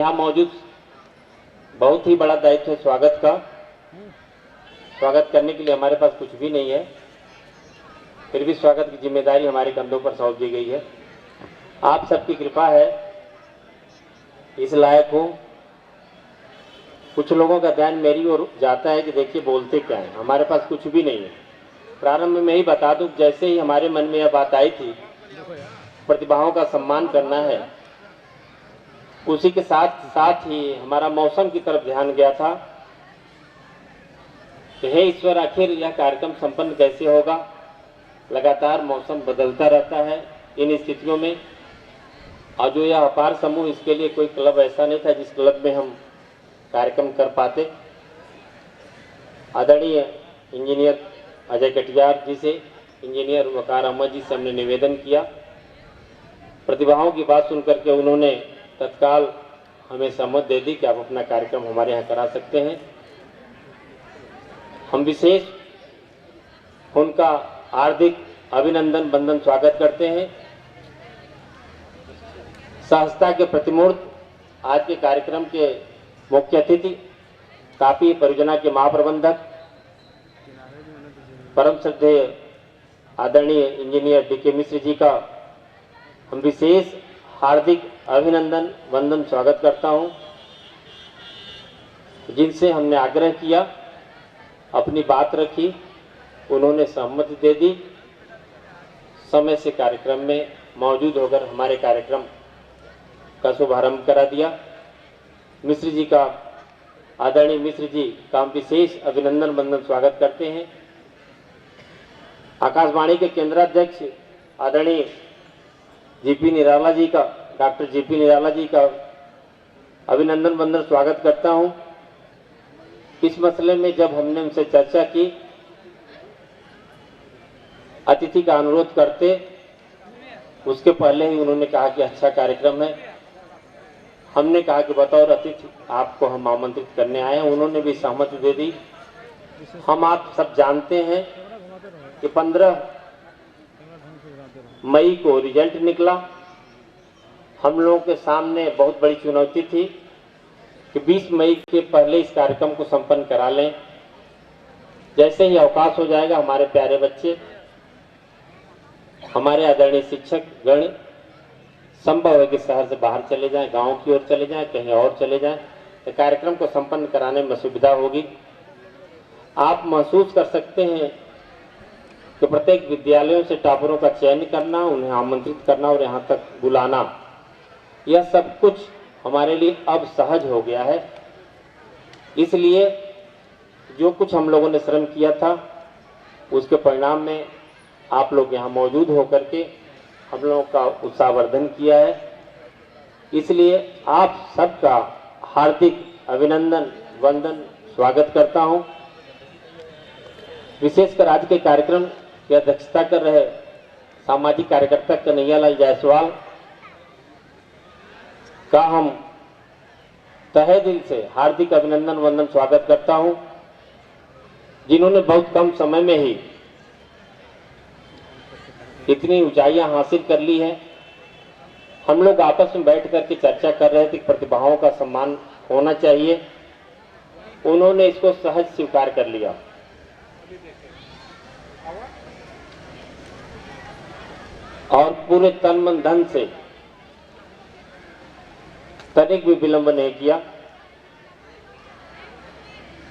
यहाँ मौजूद बहुत ही बड़ा दायित्व है स्वागत का। स्वागत करने के लिए हमारे पास कुछ भी नहीं है, फिर भी स्वागत की जिम्मेदारी हमारे कंधों पर सौंप दी गई है। आप सबकी कृपा है, इस लायक हूँ। कुछ लोगों का ध्यान मेरी ओर जाता है कि देखिए बोलते क्या है, हमारे पास कुछ भी नहीं है। प्रारंभ में ही बता दूं, जैसे ही हमारे मन में यह बात आई थी प्रतिभाओं का सम्मान करना है, उसी के साथ साथ ही हमारा मौसम की तरफ ध्यान गया था कि हे ईश्वर, आखिर यह कार्यक्रम संपन्न कैसे होगा। लगातार मौसम बदलता रहता है इन स्थितियों में, और जो यह अपार समूह, इसके लिए कोई क्लब ऐसा नहीं था जिस क्लब में हम कार्यक्रम कर पाते। आदरणीय इंजीनियर अजय कटियार जी से, इंजीनियर वकार अहमद जी से हमने निवेदन किया। प्रतिभाओं की बात सुनकर के उन्होंने तत्काल हमें सहमति दे दी कि आप अपना कार्यक्रम हमारे यहाँ करा सकते हैं। हम विशेष उनका हार्दिक अभिनंदन वंदन स्वागत करते हैं। सहजता के प्रतिमूर्त आज के कार्यक्रम के मुख्य अतिथि तापी परियोजना के महाप्रबंधक परम श्रद्धेय आदरणीय इंजीनियर डी.के. मिश्र जी का हम विशेष हार्दिक अभिनंदन वंदन स्वागत करता हूं, जिनसे हमने आग्रह किया, अपनी बात रखी, उन्होंने सहमति दे दी, समय से कार्यक्रम में मौजूद होकर हमारे कार्यक्रम का शुभारंभ करा दिया। मिश्र जी का, आदरणीय मिश्र जी का हम विशेष अभिनंदन वंदन स्वागत करते हैं। आकाशवाणी के केंद्राध्यक्ष आदरणीय जीपी निराला जी का, डॉक्टर जीपी निराला जी का अभिनंदन वंदन स्वागत करता हूं। इस मसले में जब हमने उनसे चर्चा की, अतिथि का अनुरोध करते, उसके पहले ही उन्होंने कहा कि अच्छा कार्यक्रम है। हमने कहा कि बतौर अतिथि आपको हम आमंत्रित करने आए हैं, उन्होंने भी सहमति दे दी। हम आप सब जानते हैं कि 15 मई को रिजल्ट निकला। हम लोगों के सामने बहुत बड़ी चुनौती थी कि 20 मई के पहले इस कार्यक्रम को संपन्न करा लें। जैसे ही अवकाश हो जाएगा, हमारे प्यारे बच्चे, हमारे आदरणीय शिक्षक गण संभव है कि शहर से बाहर चले जाएं, गांव की ओर चले जाएं, कहीं और चले जाएं, तो कार्यक्रम को संपन्न कराने में सुविधा होगी। आप महसूस कर सकते हैं कि प्रत्येक विद्यालयों से टॉपरों का चयन करना, उन्हें आमंत्रित करना और यहाँ तक बुलाना, यह सब कुछ हमारे लिए अब सहज हो गया है। इसलिए जो कुछ हम लोगों ने श्रम किया था, उसके परिणाम में आप लोग यहाँ मौजूद होकर के हम लोगों का उत्साहवर्धन किया है। इसलिए आप सबका हार्दिक अभिनंदन वंदन स्वागत करता हूँ। विशेषकर आज के कार्यक्रम की अध्यक्षता कर रहे सामाजिक कार्यकर्ता कन्हैयालाल जायसवाल का हम तहे दिल से हार्दिक अभिनंदन वंदन स्वागत करता हूं, जिन्होंने बहुत कम समय में ही इतनी ऊंचाइयां हासिल कर ली है। हम लोग आपस में बैठ करके चर्चा कर रहे थे कि प्रतिभाओं का सम्मान होना चाहिए, उन्होंने इसको सहज स्वीकार कर लिया। और पूरे तन मन धन से तनिक भी विलंब नहीं किया,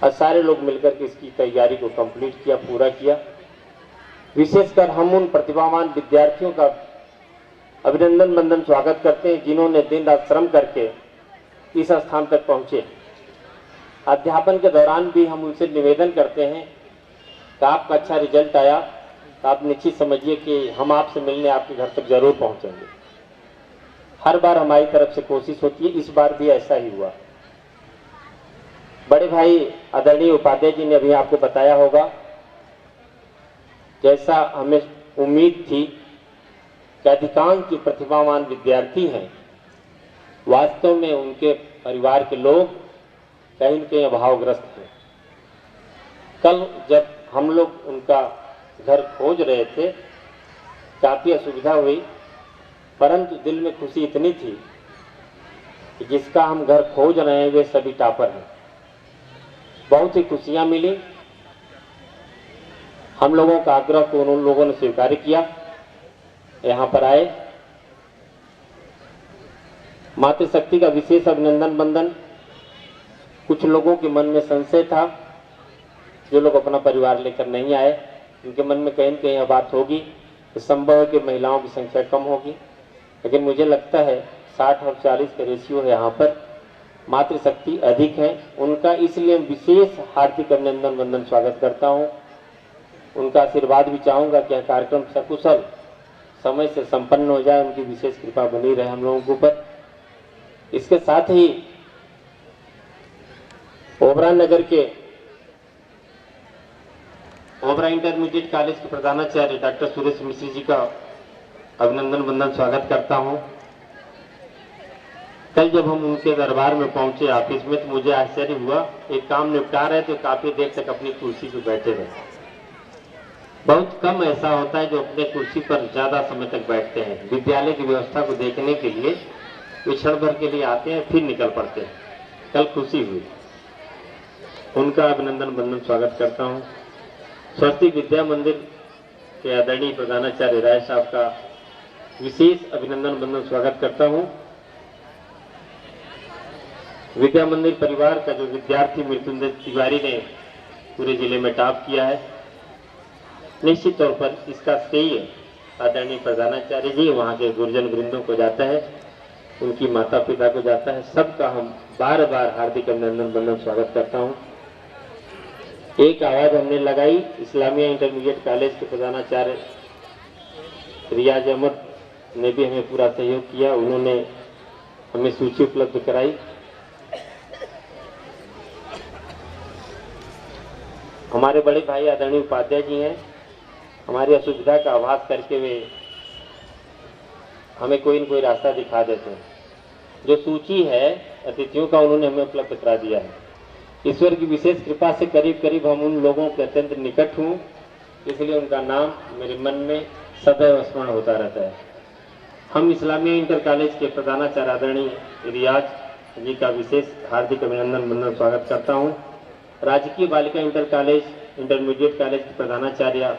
और सारे लोग मिलकर के इसकी तैयारी को कंप्लीट किया, पूरा किया। विशेषकर हम उन प्रतिभावान विद्यार्थियों का अभिनंदन वंदन स्वागत करते हैं, जिन्होंने दिन रात श्रम करके इस स्थान तक पहुंचे। अध्यापन के दौरान भी हम उनसे निवेदन करते हैं कि आपका अच्छा रिजल्ट आया तो आप निश्चित समझिए कि हम आपसे मिलने आपके घर तक जरूर पहुंचेंगे। हर बार हमारी तरफ से कोशिश होती है, इस बार भी ऐसा ही हुआ। बड़े भाई आदरणीय उपाध्याय जी ने अभी आपको बताया होगा, जैसा हमें उम्मीद थी कि अधिकांश जो प्रतिभावान विद्यार्थी हैं, वास्तव में उनके परिवार के लोग कहीं न कहीं अभावग्रस्त हैं। कल जब हम लोग उनका घर खोज रहे थे, काफी असुविधा हुई, परंतु दिल में खुशी इतनी थी कि जिसका हम घर खोज रहे हैं वे सभी टॉपर हैं। बहुत ही खुशियां मिली। हम लोगों का आग्रह को उन लोगों ने स्वीकार किया, यहाँ पर आए। मातृशक्ति का विशेष अभिनंदन बंदन। कुछ लोगों के मन में संशय था, जो लोग अपना परिवार लेकर नहीं आए, उनके मन में कहीं न कहीं यह बात होगी कि संभव है कि महिलाओं की संख्या कम होगी, लेकिन मुझे लगता है 60 और 40 का रेशियो है, यहाँ पर मातृशक्ति अधिक है उनका, इसलिए विशेष हार्दिक अभिनंदन बंदन स्वागत करता हूँ। उनका आशीर्वाद भी चाहूँगा कि यह कार्यक्रम सकुशल समय से संपन्न हो जाए, उनकी विशेष कृपा बनी रहे हम लोगों के ऊपर। इसके साथ ही ओबरा नगर के ओबरा इंटरमीडिएट कॉलेज के प्रधानाचार्य डॉक्टर सुरेश मिश्र जी का अभिनंदन बंदन स्वागत करता हूं। कल जब हम उनके दरबार में पहुंचे ऑफिस में, तो मुझे आश्चर्य हुआ, एक काम निपटा रहे तो काफी देर तक अपनी कुर्सी पर बैठे रहे। बहुत कम ऐसा होता है जो अपने कुर्सी पर ज्यादा समय तक बैठते हैं। विद्यालय की व्यवस्था को देखने के लिए वे क्षण भर के लिए आते हैं, फिर निकल पड़ते हैं। कल खुशी हुई, उनका अभिनंदन बंदन स्वागत करता हूं। स्वस्ति विद्या मंदिर के आदरणीय प्रधानाचार्य राय साहब का विशेष अभिनंदन बंदन स्वागत करता हूं। विद्या मंदिर परिवार का जो विद्यार्थी मृत्युंजय तिवारी ने पूरे जिले में टॉप किया है, निश्चित तौर पर इसका श्रेय आदरणीय प्रधानाचार्य जी, वहाँ के गुरुजन वृंदों को जाता है, उनकी माता पिता को जाता है। सबका हम बार बार हार्दिक अभिनंदन बंदन स्वागत करता हूँ। एक आवाज हमने लगाई, इस्लामिया इंटरमीडिएट कॉलेज के प्रधानाचार्य रियाज अहमद ने भी हमें पूरा सहयोग किया। उन्होंने हमें सूची उपलब्ध कराई। हमारे बड़े भाई आदरणीय उपाध्याय जी हैं, हमारी असुविधा का आभास करके वे हमें कोई न कोई रास्ता दिखा देते हैं। जो सूची है अतिथियों का, उन्होंने हमें उपलब्ध करा दिया है। ईश्वर की विशेष कृपा से करीब करीब हम उन लोगों के अत्यंत निकट हूँ, इसलिए उनका नाम मेरे मन में सदैव स्मरण होता रहता है। हम इस्लामिया इंटर कॉलेज के प्रधानाचार्य आदरणीय रियाज जी का विशेष हार्दिक अभिनंदन बंदन स्वागत करता हूँ। राजकीय बालिका इंटर कॉलेज इंटरमीडिएट कॉलेज के प्रधानाचार्य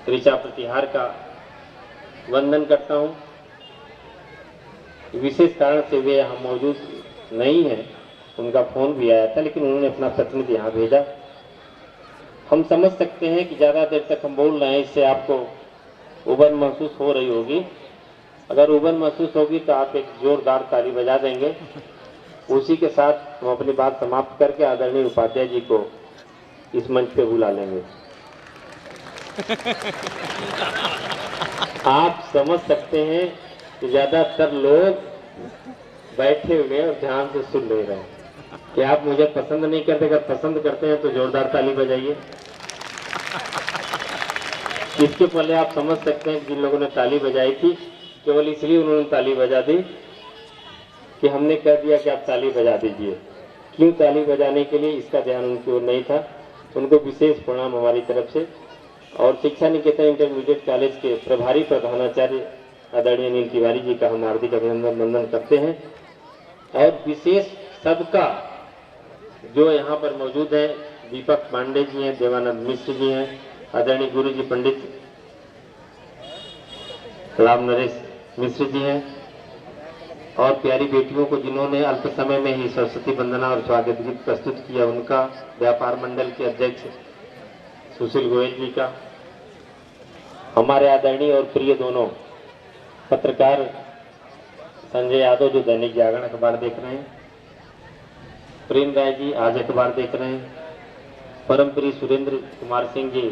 ऋचा प्रतिहार का वंदन करता हूँ। विशेष कारण से वे यहाँ मौजूद नहीं है, उनका फोन भी आया था, लेकिन उन्होंने अपना प्रतिनिधि यहाँ भेजा। हम समझ सकते हैं कि ज़्यादा देर तक हम बोल रहे हैं, इससे आपको उबन महसूस हो रही होगी। अगर उबन महसूस होगी तो आप एक जोरदार ताली बजा देंगे। उसी के साथ हम अपनी बात समाप्त करके आदरणीय उपाध्याय जी को इस मंच पे बुला लेंगे। आप समझ सकते हैं कि ज़्यादातर लोग बैठे हुए और ध्यान से सुन ले रहे हैं कि आप मुझे पसंद नहीं करते। अगर पसंद करते हैं तो जोरदार ताली बजाइए। इसके पहले आप समझ सकते हैं कि जिन लोगों ने ताली बजाई थी, केवल इसलिए उन्होंने ताली बजा दी कि हमने कह दिया कि आप ताली बजा दीजिए। क्यों ताली बजाने के लिए, इसका ध्यान उनकी ओर नहीं था। उनको विशेष प्रणाम हमारी तरफ से। और शिक्षा निकेतन इंटरमीडिएट कॉलेज के प्रभारी प्रधानाचार्य आदरणीय अनिल तिवारी जी का हम हार्दिक अभिनंदन वंदन करते हैं। और विशेष सबका जो यहाँ पर मौजूद है, दीपक पांडे जी हैं, देवानंद मिश्र जी हैं, आदरणीय गुरु जी पंडित राम नरेश मिश्र जी हैं, और प्यारी बेटियों को जिन्होंने अल्प समय में ही सरस्वती वंदना और स्वागत गीत प्रस्तुत किया, उनका, व्यापार मंडल के अध्यक्ष सुशील गोयल जी का, हमारे आदरणीय और प्रिय दोनों पत्रकार संजय यादव जो दैनिक जागरण अखबार देख रहे हैं, प्रेम राय जी आज अखबार देख रहे हैं, परम प्रिय सुरेंद्र कुमार सिंह जी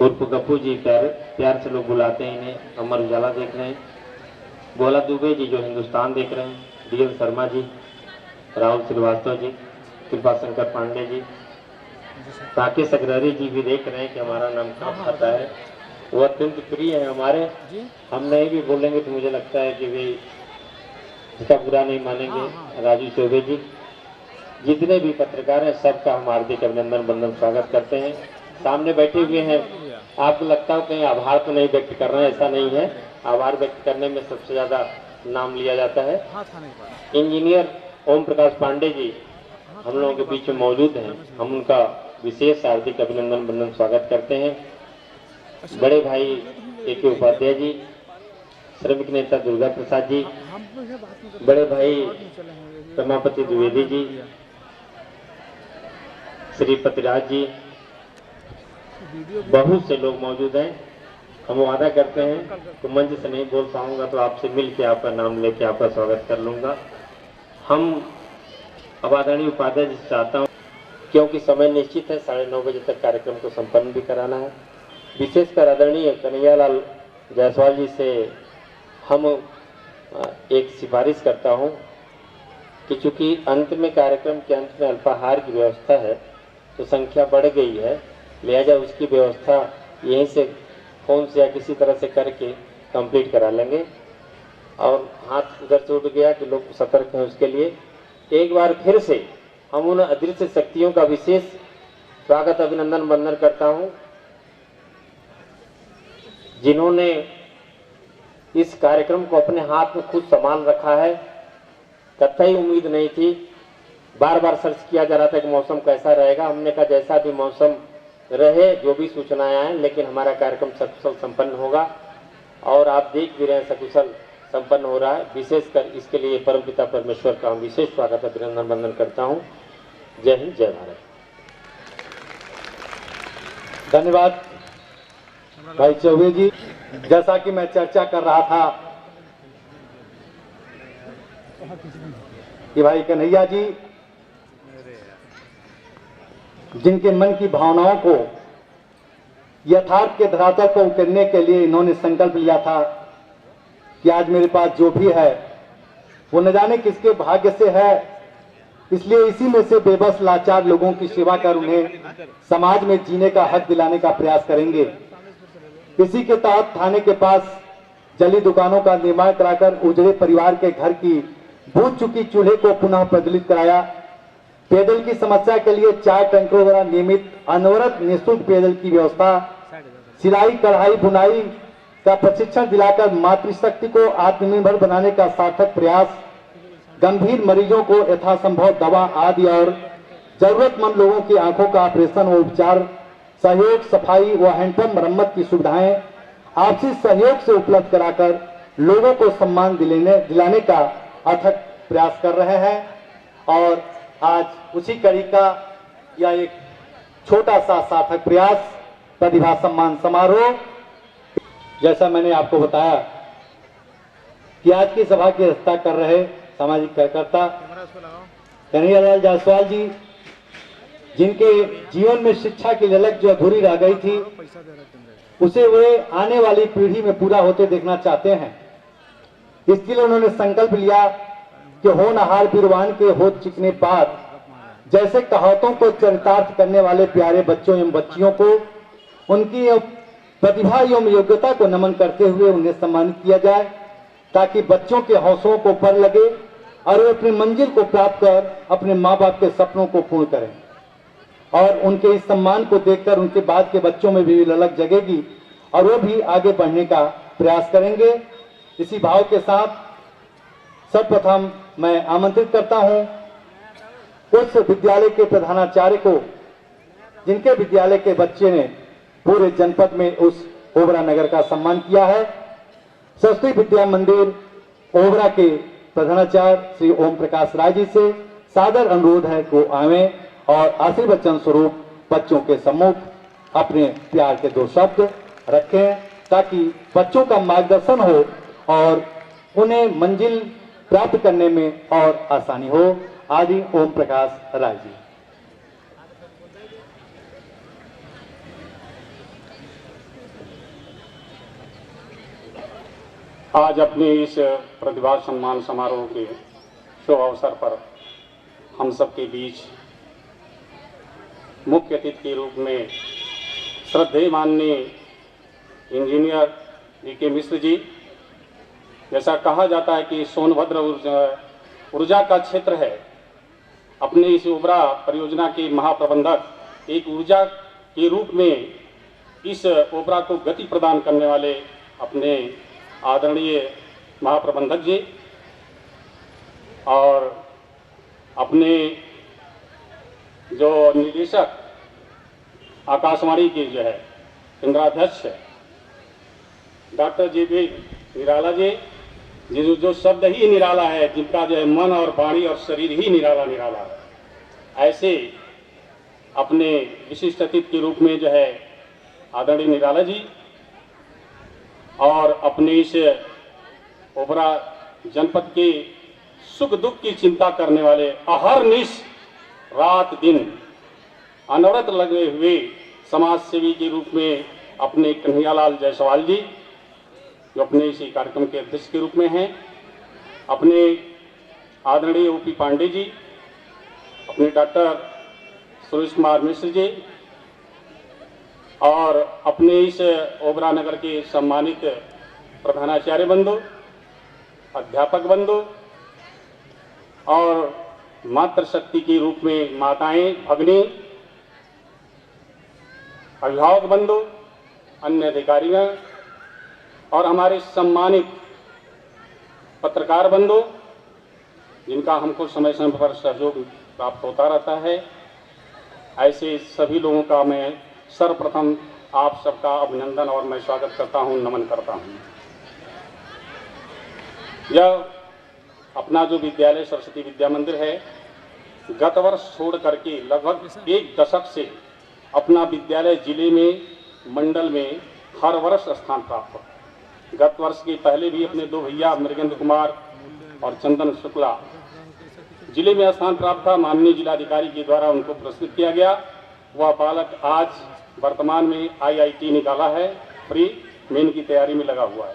उर्फ गप्पू जी, प्यार से लोग बुलाते हैं इन्हें, अमर उजाला देख रहे हैं, भोला दुबे जी जो हिंदुस्तान देख रहे हैं, डीएल शर्मा जी, राहुल श्रीवास्तव जी, कृपा शंकर पांडे जी, राकेश अग्रहरी जी भी देख रहे हैं कि हमारा नाम कहाँ आता है। वो अत्यंत प्रिय है हमारे। हम नहीं भी बोलेंगे तो मुझे लगता है कि वे इसका बुरा नहीं मानेंगे। राजू चौबे जी, जितने भी पत्रकार हैं सबका हम हार्दिक अभिनंदन वंदन स्वागत करते हैं। सामने बैठे हुए हैं, आपको लगता हो कहीं आभार तो नहीं व्यक्त कर रहे हैं, ऐसा नहीं है। आभार व्यक्त करने में सबसे ज़्यादा नाम लिया जाता है। इंजीनियर ओम प्रकाश पांडे जी हम लोगों के बीच में मौजूद हैं। हम उनका विशेष हार्दिक अभिनंदन वंदन स्वागत करते हैं। बड़े भाई ए.के. उपाध्याय जी, श्रमिक नेता दुर्गा प्रसाद जी, बड़े भाई रमापति द्विवेदी जी, श्री पतिराज जी, बहुत से लोग मौजूद हैं। हम वादा करते हैं तो मंच से नहीं बोल पाऊंगा तो आपसे मिल के आपका नाम लेके आपका स्वागत कर लूंगा। हम अब आदरणीय उपाध्याय जी से चाहता हूँ, क्योंकि समय निश्चित है, 9:30 बजे तक कार्यक्रम को संपन्न भी कराना है। विशेषकर आदरणीय कन्हैयालाल जायसवाल जी से हम एक सिफारिश करता हूं कि चूंकि अंत में कार्यक्रम के अंत में अल्पाहार की व्यवस्था है तो संख्या बढ़ गई है, लिहाजा उसकी व्यवस्था यहीं से फोन से या किसी तरह से करके कंप्लीट करा लेंगे। और हाथ उधर से उठ गया कि लोग सतर्क हैं, उसके लिए एक बार फिर से हम उन अदृश्य शक्तियों का विशेष स्वागत अभिनंदन वंदन करता हूं जिन्होंने इस कार्यक्रम को अपने हाथ में खुद संभाल रखा है। कतई उम्मीद नहीं थी, बार बार सर्च किया जा रहा था कि मौसम कैसा रहेगा। हमने कहा जैसा भी मौसम रहे, जो भी सूचनाएं आए, लेकिन हमारा कार्यक्रम सकुशल संपन्न होगा और आप देख भी रहे हैं सकुशल संपन्न हो रहा है। विशेषकर इसके लिए परमपिता परमेश्वर का विशेष स्वागत अभिनंदन वंदन करता हूँ। जय हिंद, जय भारत। धन्यवाद भाई चौबे जी। जैसा कि मैं चर्चा कर रहा था कि भाई कन्हैया जी जिनके मन की भावनाओं को यथार्थ के धरातल को उतरने के लिए इन्होंने संकल्प लिया था कि आज मेरे पास जो भी है वो न जाने किसके भाग्य से है, इसलिए इसी में से बेबस लाचार लोगों की सेवा कर उन्हें समाज में जीने का हक दिलाने का प्रयास करेंगे। इसी के तहत थाने के पास जली दुकानों का निर्माण कराकर उजड़े परिवार के घर की बुझ चुकी चूल्हे को पुनः प्रज्वलित कराया। पेयजल की समस्या के लिए 4 टैंकरों द्वारा नियमित अनवरत निःशुल्क पेयजल की व्यवस्था, सिलाई कढ़ाई बुनाई का प्रशिक्षण दिलाकर मातृशक्ति को आत्मनिर्भर बनाने का सार्थक प्रयास, गंभीर मरीजों को यथासंभव दवा आदि और जरूरतमंद लोगों की आंखों का ऑपरेशन व उपचार, सहयोग, सफाई व हैंडपंप मरम्मत की सुविधाएं आपसी सहयोग से उपलब्ध कराकर लोगों को सम्मान दिलाने का अथक प्रयास कर रहे हैं। और आज उसी कड़ी का यह एक छोटा सा सार्थक प्रयास प्रतिभा सम्मान समारोह, जैसा मैंने आपको बताया कि आज की सभा की अध्यक्षता कर रहे सामाजिक कार्यकर्ता कन्हैयालाल जायसवाल जी, जिनके जीवन में शिक्षा की ललक जो अधूरी रह गई थी उसे वे आने वाली पीढ़ी में पूरा होते देखना चाहते हैं। इसके लिए उन्होंने संकल्प लिया कि होनहार बीरवान के होत चिकने पात, जैसे कहावतों को चरितार्थ करने वाले प्यारे बच्चों एवं बच्चियों को उनकी प्रतिभा एवं योग्यता को नमन करते हुए उन्हें सम्मानित किया जाए, ताकि बच्चों के हौसलों को पर लगे और वे अपनी मंजिल को प्राप्त कर अपने माँ बाप के सपनों को पूर्ण करें। और उनके इस सम्मान को देखकर उनके बाद के बच्चों में भी ललक जगेगी और वो भी आगे बढ़ने का प्रयास करेंगे। इसी भाव के साथ सर्वप्रथम मैं आमंत्रित करता हूं उस विद्यालय के प्रधानाचार्य को जिनके विद्यालय के बच्चे ने पूरे जनपद में उस ओबरा नगर का सम्मान किया है। सरस्वती विद्या मंदिर ओबरा के प्रधानाचार्य श्री ओम प्रकाश राय जी से सादर अनुरोध है को आवे और आशीर्वचन स्वरूप बच्चों के सम्मुख अपने प्यार के 2 शब्द रखें, ताकि बच्चों का मार्गदर्शन हो और उन्हें मंजिल प्राप्त करने में और आसानी हो। आदि ओम प्रकाश राय जी। आज अपने इस प्रतिभा सम्मान समारोह के शुभ अवसर पर हम सबके बीच मुख्य अतिथि के रूप में श्रद्धेय माननीय इंजीनियर ए.के. मिश्र जी। जैसा कहा जाता है कि सोनभद्र ऊर्जा का क्षेत्र है, अपने इस ओबरा परियोजना के महाप्रबंधक एक ऊर्जा के रूप में इस ओबरा को गति प्रदान करने वाले अपने आदरणीय महाप्रबंधक जी और अपने जो निदेशक आकाशवाणी के जो है केंद्राध्यक्ष डॉक्टर जी निराला जी, जो शब्द ही निराला है, जिनका जो है मन और वाणी और शरीर ही निराला निराला है, ऐसे अपने विशिष्ट अतिथि के रूप में जो है आदरणीय निराला जी और अपने इस ओबरा जनपद के सुख दुख की चिंता करने वाले अहरनिश रात दिन अनवरत लगे हुए समाज सेवी के रूप में अपने कन्हैयालाल जायसवाल जी, जो अपने इसी कार्यक्रम के अध्यक्ष के रूप में हैं, अपने आदरणीय ओपी पांडे जी, अपने डॉक्टर सुरेश कुमार मिश्र जी और अपने इस ओबरा नगर के सम्मानित प्रधानाचार्य बंधु, अध्यापक बंधु और मातृशक्ति के रूप में माताएं, भगिनी, अभिभावक बंधु, अन्य अधिकारियों और हमारे सम्मानित पत्रकार बंधु, जिनका हमको समय समय पर सहयोग प्राप्त होता रहता है, ऐसे सभी लोगों का मैं सर्वप्रथम आप सबका अभिनंदन और मैं स्वागत करता हूं, नमन करता हूं। यह अपना जो विद्यालय सरस्वती विद्या मंदिर है, गत वर्ष छोड़ करके लगभग एक दशक से अपना विद्यालय जिले में, मंडल में हर वर्ष स्थान प्राप्त होता है। गत वर्ष के पहले भी अपने दो भैया मृगेंद्र कुमार और चंदन शुक्ला जिले में स्थान प्राप्त था। माननीय जिलाधिकारी के द्वारा उनको पुरस्कृत किया गया। वह बालक आज वर्तमान में IIT निकाला है, प्री मेन की तैयारी में लगा हुआ है।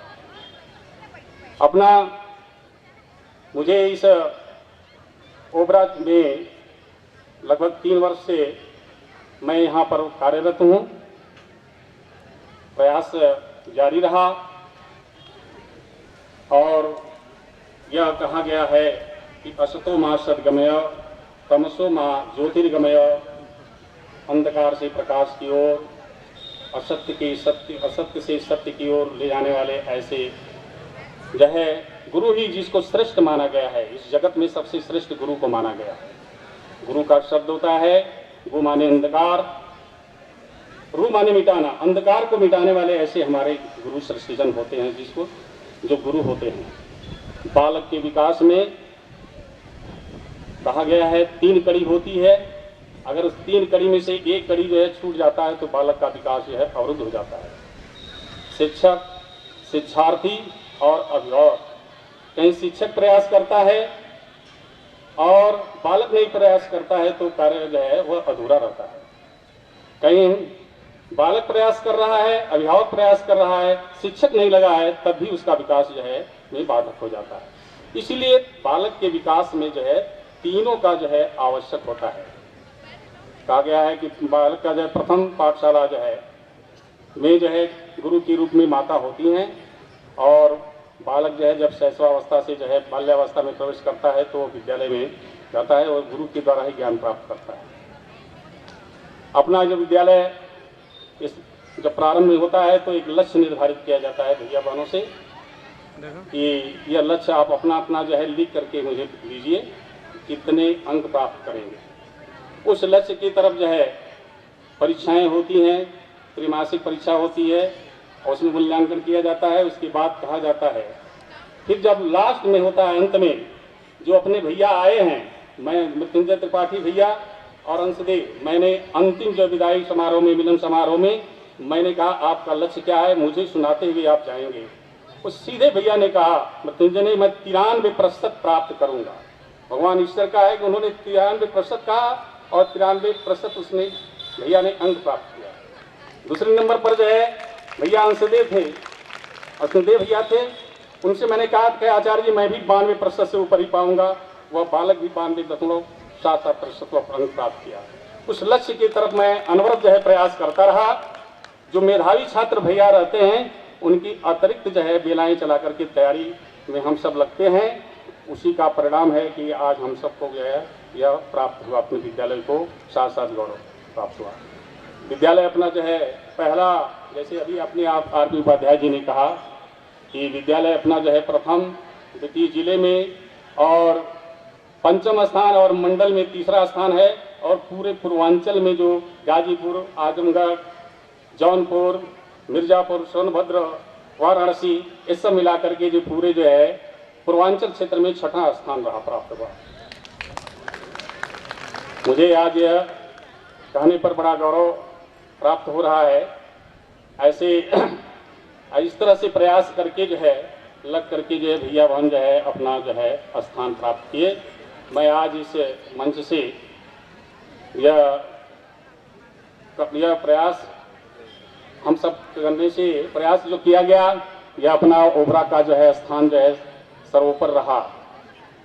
अपना मुझे इस ओबरा में लगभग 3 वर्ष से मैं यहाँ पर कार्यरत हूँ। प्रयास जारी रहा और यह कहा गया है कि असतो मां सद्गमय तमसो मां ज्योतिर्गमय, अंधकार से प्रकाश की ओर, असत्य से सत्य की ओर ले जाने वाले ऐसे जो है गुरु ही जिसको श्रेष्ठ माना गया है। इस जगत में सबसे श्रेष्ठ गुरु को माना गया है। गुरु का शब्द होता है गु माने अंधकार, रू माने मिटाना, अंधकार को मिटाने वाले ऐसे हमारे गुरु श्रेष्ठ जन होते हैं, जिसको जो गुरु होते हैं। बालक के विकास में कहा गया है 3 कड़ी होती है। अगर उस 3 कड़ी में से एक कड़ी जो है छूट जाता है तो बालक का विकास जो है अवरुद्ध हो जाता है। शिक्षक, शिक्षार्थी और अभिभावक। कहीं शिक्षक प्रयास करता है और बालक नहीं प्रयास करता है तो कार्य जो है वह अधूरा रहता है। कहीं बालक प्रयास कर रहा है, अभिभावक प्रयास कर रहा है, शिक्षक नहीं लगा है, तब भी उसका विकास जो है में बाधक हो जाता है। इसीलिए बालक के विकास में जो है तीनों का जो है आवश्यक होता है। कहा गया है कि बालक का जो है प्रथम पाठशाला जो है में जो है गुरु के रूप में माता होती हैं और बालक जो है जब शैशवावस्था से जो है बाल्यावस्था में प्रवेश करता है तो विद्यालय में जाता है और गुरु के द्वारा ही ज्ञान प्राप्त करता है। अपना जो विद्यालय इस जब प्रारंभ में होता है तो एक लक्ष्य निर्धारित किया जाता है भैया बहनों से कि यह लक्ष्य आप अपना अपना जो है लिख करके मुझे दीजिए, कितने अंक प्राप्त करेंगे। उस लक्ष्य की तरफ जो है परीक्षाएं होती हैं, त्रैमासिक परीक्षा होती है और उसमें मूल्यांकन किया जाता है। उसके बाद कहा जाता है, फिर जब लास्ट में होता है, अंत में जो अपने भैया आए हैं, मैं मृत्युंजय त्रिपाठी भैया और अंशदेव, मैंने अंतिम जो विदाई समारोह में, मिलन समारोह में मैंने कहा आपका लक्ष्य क्या है, मुझे सुनाते हुए आप जाएंगे। उस सीधे भैया ने कहा, मृत्युंजय ने, मैं 93% प्राप्त करूंगा। भगवान ईश्वर का है कि उन्होंने 93% कहा और 93% उसने भैया ने अंक प्राप्त किया। दूसरे नंबर पर जो है भैया अंशदेव थे, अंशदेव भैया थे। उनसे मैंने कहा कि आचार्य जी मैं भी 92% से ऊपर ही पाऊंगा। वह बालक भी 92.77% अंक प्राप्त किया। उस लक्ष्य की तरफ मैं अनवरत जो है प्रयास करता रहा। जो मेधावी छात्र भैया रहते हैं उनकी अतिरिक्त जो है बेलाएं चला करके तैयारी में हम सब लगते हैं। उसी का परिणाम है कि आज हम सबको जो है यह प्राप्त हुआ, अपने विद्यालय को साथ साथ गौरव प्राप्त हुआ। विद्यालय अपना जो है पहला, जैसे अभी अपने आप आर पी उपाध्याय जी ने कहा कि विद्यालय अपना जो है प्रथम द्वितीय जिले में और पंचम स्थान और मंडल में तीसरा स्थान है, और पूरे पूर्वांचल में जो गाजीपुर, आजमगढ़, जौनपुर, मिर्जापुर, सोनभद्र, वाराणसी, इस सब मिलाकर के जो पूरे जो है पूर्वांचल क्षेत्र में छठा स्थान रहा प्राप्त हुआ। मुझे आज यह कहने पर बड़ा गौरव प्राप्त हो रहा है। ऐसे इस तरह से प्रयास करके जो है लग करके जो है भैया बहन जो है अपना जो है स्थान प्राप्त किए। मैं आज इस मंच से यह प्रयास हम सब करने से प्रयास जो किया गया, यह अपना ओबरा का जो है स्थान जो है सर्वोपर रहा।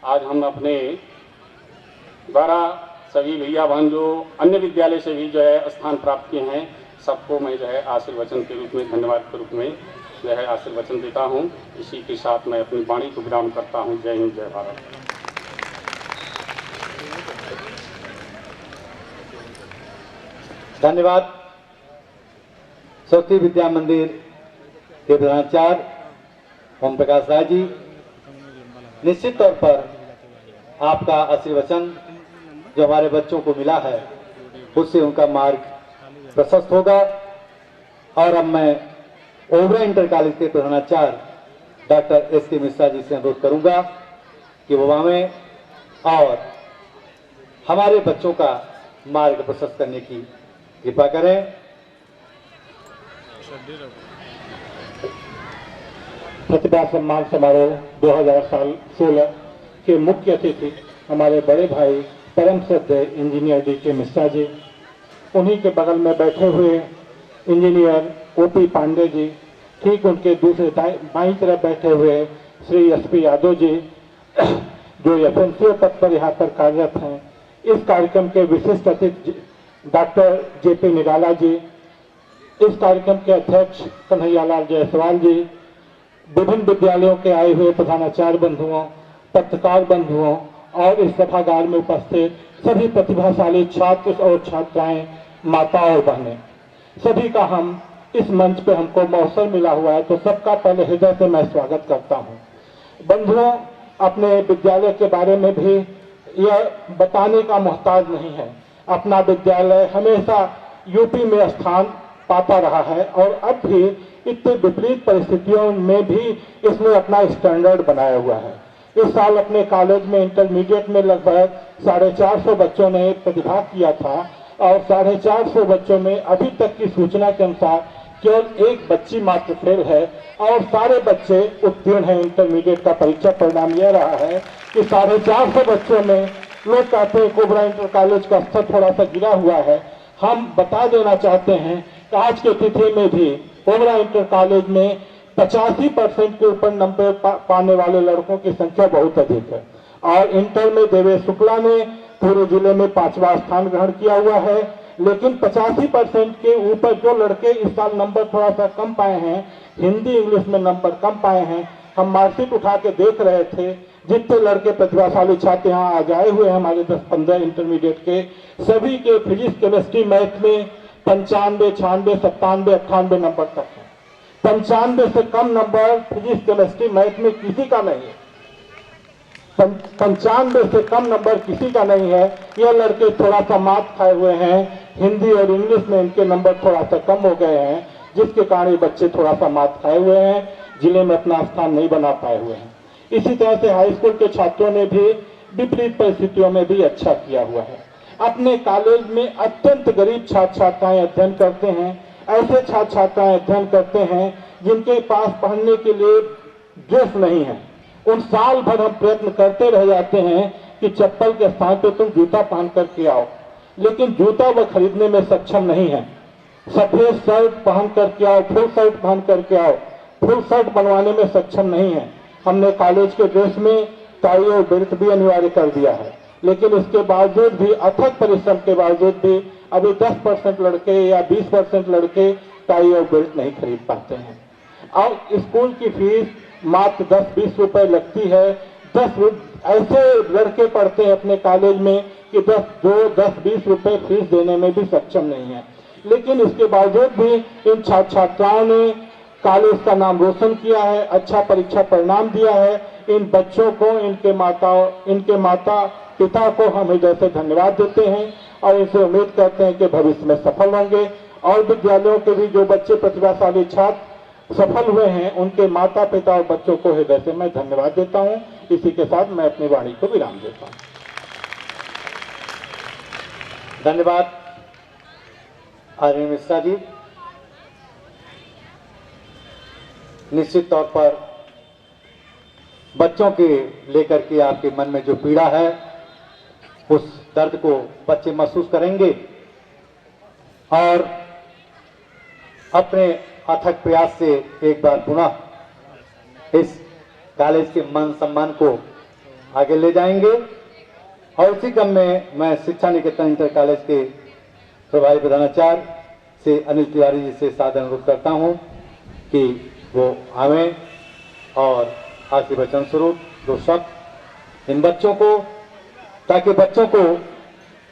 आज हम अपने द्वारा सभी भैया बहन जो अन्य विद्यालय से भी जो है स्थान प्राप्त किए हैं, सबको मैं जो है आशीर्वचन के रूप में, धन्यवाद के रूप में जो है आशीर्वचन देता हूं। इसी के साथ मैं अपनी वाणी को विराम करता हूं। जय हिंद, जय भारत। धन्यवाद। सरस्वती विद्या मंदिर के प्रधानाचार्य ओम प्रकाश राय जी, निश्चित तौर पर आपका आशीर्वचन जो हमारे बच्चों को मिला है उससे उनका मार्ग प्रशस्त होगा। और अब मैं ओबरा इंटर कॉलेज के प्रधानाचार्य डॉक्टर एस.के. मिश्रा जी से अनुरोध करूंगा कि वो आवें और हमारे बच्चों का मार्ग प्रशस्त करने की कृपा करें। प्रतिभा सम्मान समारोह 2016 के मुख्य अतिथि हमारे बड़े भाई परम श्रद्धेय इंजीनियर डी.के. मिश्रा जी, उन्हीं के बगल में बैठे हुए इंजीनियर ओ.पी. पांडे जी, ठीक उनके दूसरे बाईं तरफ बैठे हुए श्री एस.पी. यादव जी जो एफएनसीओ पद पर यहाँ पर कार्यरत हैं। इस कार्यक्रम के विशिष्ट अतिथि डॉक्टर जे.पी. निराला जी, इस कार्यक्रम के अध्यक्ष कन्हैयालाल जायसवाल जी, विभिन्न विद्यालयों के आए हुए प्रधानाचार्य बंधुओं, पत्रकार बंधुओं और इस सभागार में उपस्थित सभी प्रतिभाशाली छात्र और छात्राएं, माता और बहनें, सभी का हम इस मंच पे हमको अवसर मिला हुआ है तो सबका पहले हृदय से मैं स्वागत करता हूं। बंधुओं, अपने विद्यालय के बारे में भी यह बताने का मोहताज नहीं है। अपना विद्यालय हमेशा यूपी में स्थान पाता रहा है और अब भी इतने विपरीत परिस्थितियों में भी इसने अपना स्टैंडर्ड बनाया हुआ है। इस साल अपने कॉलेज में इंटरमीडिएट में लगभग 450 बच्चों ने प्रतिभाग किया था और 450 बच्चों में अभी तक की सूचना के अनुसार केवल एक बच्ची मात्र फेल है और सारे बच्चे उत्तीर्ण हैं। इंटरमीडिएट का परीक्षा परिणाम यह रहा है कि 450 बच्चों में लोग कहते हैं ओबरा इंटर कॉलेज का स्तर थोड़ा सा गिरा हुआ है। हम बता देना चाहते हैं कि आज के तिथि में भी ओबरा इंटर कॉलेज में 85% के ऊपर नंबर पाने वाले लड़कों की संख्या बहुत अधिक है और इंटर में देवेश शुक्ला ने पूरे जिले में 5वां स्थान ग्रहण किया हुआ है। लेकिन 85% के ऊपर जो लड़के इस साल नंबर थोड़ा सा कम पाए हैं, हिंदी इंग्लिश में नंबर कम पाए हैं, हम मार्कशीट उठा के देख रहे थे, जितने लड़के प्रतिभाशाली छात्र यहाँ आज आए हुए हैं हमारे 10-15 इंटरमीडिएट के, सभी के फिजिक्स, केमिस्ट्री, मैथ में 95, 96, 97, 98 नंबर तक है। 95 से कम नंबर फिजिक्स, केमिस्ट्री, मैथ में किसी का नहीं है। 95 से कम नंबर किसी का नहीं है। यह लड़के थोड़ा सा मात खाए हुए हैं, हिंदी और इंग्लिश में इनके नंबर थोड़ा सा कम हो गए हैं, जिसके कारण ये बच्चे थोड़ा सा मात खाए हुए हैं, जिले में अपना स्थान नहीं बना पाए हुए हैं। इसी तरह से हाई स्कूल के छात्रों ने भी विपरीत परिस्थितियों में भी अच्छा किया हुआ है। अपने कॉलेज में अत्यंत गरीब छात्र छात्राएं अध्ययन करते हैं। ऐसे छात्र छात्राएं अध्ययन करते हैं जिनके पास पहनने के लिए ड्रेस नहीं है। उन साल भर हम प्रयत्न करते रह जाते हैं कि चप्पल के स्थान पे तुम जूता पहन करके आओ, लेकिन जूता वह खरीदने में सक्षम नहीं है। सफेद शर्ट पहन करके आओ, फुल शर्ट पहन करके आओ, फुल शर्ट बनवाने में सक्षम नहीं है। हमने कॉलेज के ड्रेस में टाई और बेल्ट भी अनिवार्य कर दिया है, लेकिन इसके बावजूद भी, अथक परिश्रम के बावजूद भी अभी 10% लड़के या 20% लड़के टाई और बेल्ट नहीं खरीद पाते हैं। और स्कूल की फीस मात्र 10-20 रुपए लगती है। 10 ऐसे लड़के पढ़ते हैं अपने कॉलेज में कि 10-20 रुपए फीस देने में भी सक्षम नहीं है। लेकिन इसके बावजूद भी इन छात्र छात्राओं ने कॉलेज का नाम रोशन किया है, अच्छा परीक्षा परिणाम दिया है। इन बच्चों को, इनके माता पिता को हम हृदय से धन्यवाद देते हैं और इनसे उम्मीद करते हैं कि भविष्य में सफल होंगे। और विद्यालयों के भी जो बच्चे प्रतिभाशाली छात्र सफल हुए हैं, उनके माता पिता और बच्चों को हृदय से मैं धन्यवाद देता हूं। इसी के साथ मैं अपनी वाणी को विराम देता हूं। धन्यवाद आदरणीय मिश्रा जी। निश्चित तौर पर बच्चों के लेकर के आपके मन में जो पीड़ा है, उस दर्द को बच्चे महसूस करेंगे और अपने अथक प्रयास से एक बार पुनः इस कॉलेज के मान सम्मान को आगे ले जाएंगे। और उसी क्रम में मैं शिक्षा निकेतन इंटर कॉलेज के प्रभारी प्रधानाचार्य से अनिल तिवारी जी से सादर अनुरोध करता हूं कि वो आवें और आशीर्वचन स्वरूप दो शब्द इन बच्चों को, ताकि बच्चों को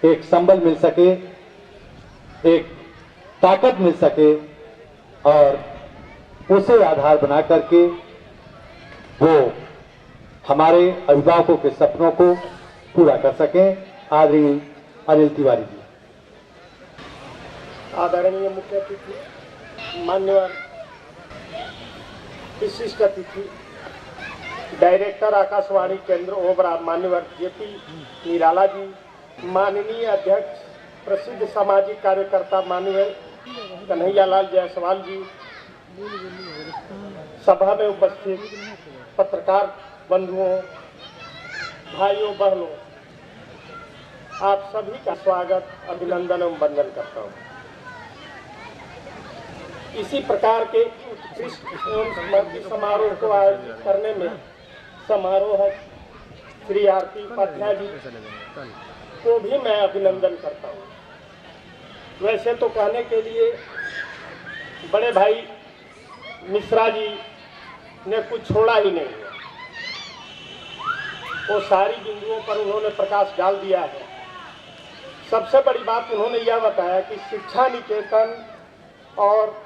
एक संबल मिल सके, एक ताकत मिल सके और उसे आधार बना करके वो हमारे अभिभावकों के सपनों को पूरा कर सकें। आदरणीय अनिल तिवारी जी। आदरणीय मुख्य अतिथि, मान्यवर विशिष्ट अतिथि, डायरेक्टर आकाशवाणी केंद्र ओबरा मान्यवर जेपी निराला जी, माननीय अध्यक्ष प्रसिद्ध सामाजिक कार्यकर्ता मान्यवर कन्हैयालाल जायसवाल जी, सभा में उपस्थित पत्रकार बंधुओं, भाइयों बहनों, आप सभी का स्वागत, अभिनंदन एवं वंदन करता हूँ। इसी प्रकार के उत्कृष्ट एवं समर्पित समारोह को आयोजित करने में समारोह श्री आरती उपाध्याय जी को भी मैं अभिनंदन करता हूँ। वैसे तो कहने के लिए बड़े भाई मिश्रा जी ने कुछ छोड़ा ही नहीं है, वो सारी बिंदुओं पर उन्होंने प्रकाश डाल दिया है। सबसे बड़ी बात उन्होंने यह बताया कि शिक्षा निकेतन और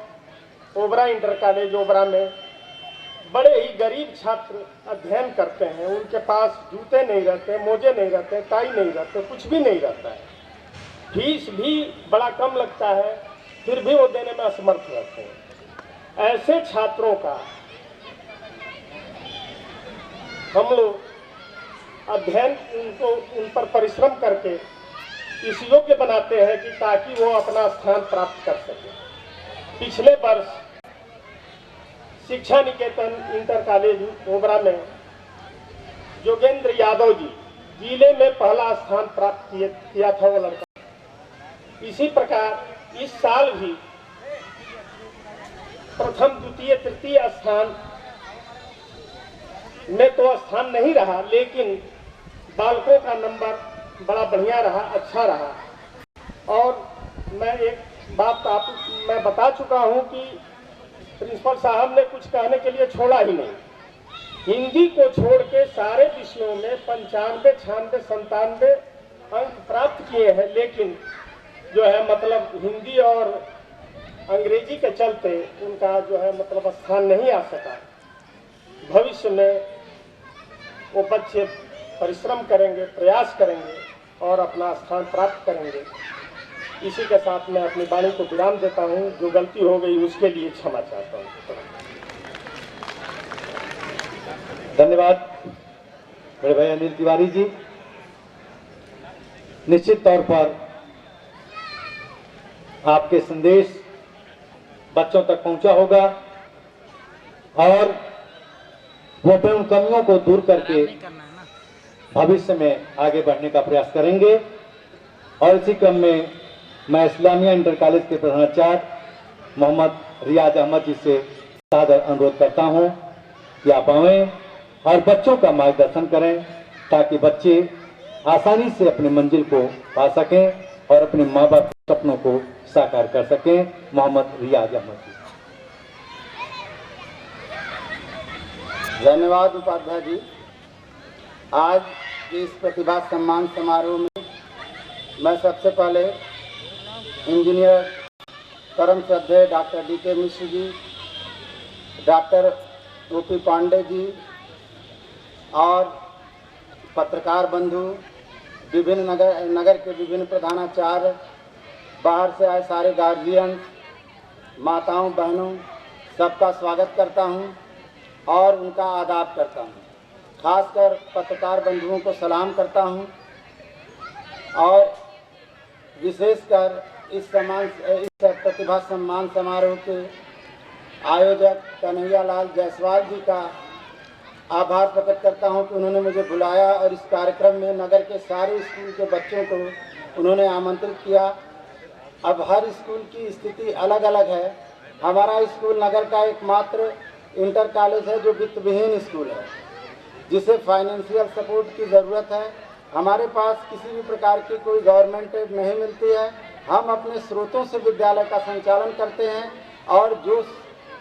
ओबरा इंटर कॉलेज ओबरा में बड़े ही गरीब छात्र अध्ययन करते हैं। उनके पास जूते नहीं रहते, मोजे नहीं रहते, टाई नहीं रहते, कुछ भी नहीं रहता है। फीस भी बड़ा कम लगता है, फिर भी वो देने में असमर्थ रहते हैं। ऐसे छात्रों का हम लोग अध्ययन उन पर परिश्रम करके इस योग्य बनाते हैं कि ताकि वो अपना स्थान प्राप्त कर सके। पिछले वर्ष शिक्षा निकेतन इंटर कॉलेज ओबरा में योगेंद्र यादव जी जिले में पहला स्थान प्राप्त किया था वो लड़का। इसी प्रकार इस साल भी प्रथम द्वितीय तृतीय स्थान में तो स्थान नहीं रहा, लेकिन बालकों का नंबर बड़ा बढ़िया रहा, अच्छा रहा। और मैं एक बात मैं बता चुका हूं कि प्रिंसिपल साहब ने कुछ कहने के लिए छोड़ा ही नहीं। हिंदी को छोड़ के सारे विषयों में 95, 96, 97 अंक प्राप्त किए हैं, लेकिन जो है मतलब हिंदी और अंग्रेजी के चलते उनका जो है मतलब स्थान नहीं आ सका। भविष्य में वो बच्चे परिश्रम करेंगे, प्रयास करेंगे और अपना स्थान प्राप्त करेंगे। इसी के साथ मैं अपनी वाणी को विराम देता हूँ। जो गलती हो गई उसके लिए क्षमा चाहता हूँ। धन्यवाद बड़े भाई अनिल तिवारी जी। निश्चित तौर पर आपके संदेश बच्चों तक पहुंचा होगा और वो अपनी कमियों को दूर करके भविष्य में आगे बढ़ने का प्रयास करेंगे। और इसी क्रम में मैं इस्लामिया इंटर कॉलेज के प्रधानाचार्य मोहम्मद रियाज अहमद जी से सादर अनुरोध करता हूं कि आप आएं और बच्चों का मार्गदर्शन करें, ताकि बच्चे आसानी से अपनी मंजिल को पा सकें और अपने माँ बाप के सपनों को साकार कर सकें। मोहम्मद रियाज अहमद जी। धन्यवाद उपाध्याय जी। आज के इस प्रतिभा सम्मान समारोह में मैं सबसे पहले इंजीनियर परम श्रद्धेय डॉक्टर डी के मिश्र जी, डॉक्टर ओपी पांडे जी और पत्रकार बंधु, विभिन्न नगर के विभिन्न प्रधानाचार्य, बाहर से आए सारे गार्जियन, माताओं बहनों, सबका स्वागत करता हूं और उनका आदाब करता हूं। खासकर पत्रकार बंधुओं को सलाम करता हूं और विशेषकर इस प्रतिभा सम्मान समारोह के आयोजक कन्हैयालाल जायसवाल जी का आभार प्रकट करता हूं कि उन्होंने मुझे बुलाया और इस कार्यक्रम में नगर के सारे स्कूल के बच्चों को उन्होंने आमंत्रित किया। अब हर स्कूल की स्थिति अलग अलग है। हमारा स्कूल नगर का एकमात्र इंटर कॉलेज है जो वित्त विहीन स्कूल है, जिसे फाइनेंशियल सपोर्ट की ज़रूरत है। हमारे पास किसी भी प्रकार की कोई गवर्नमेंट एड नहीं मिलती है। हम अपने स्रोतों से विद्यालय का संचालन करते हैं और जो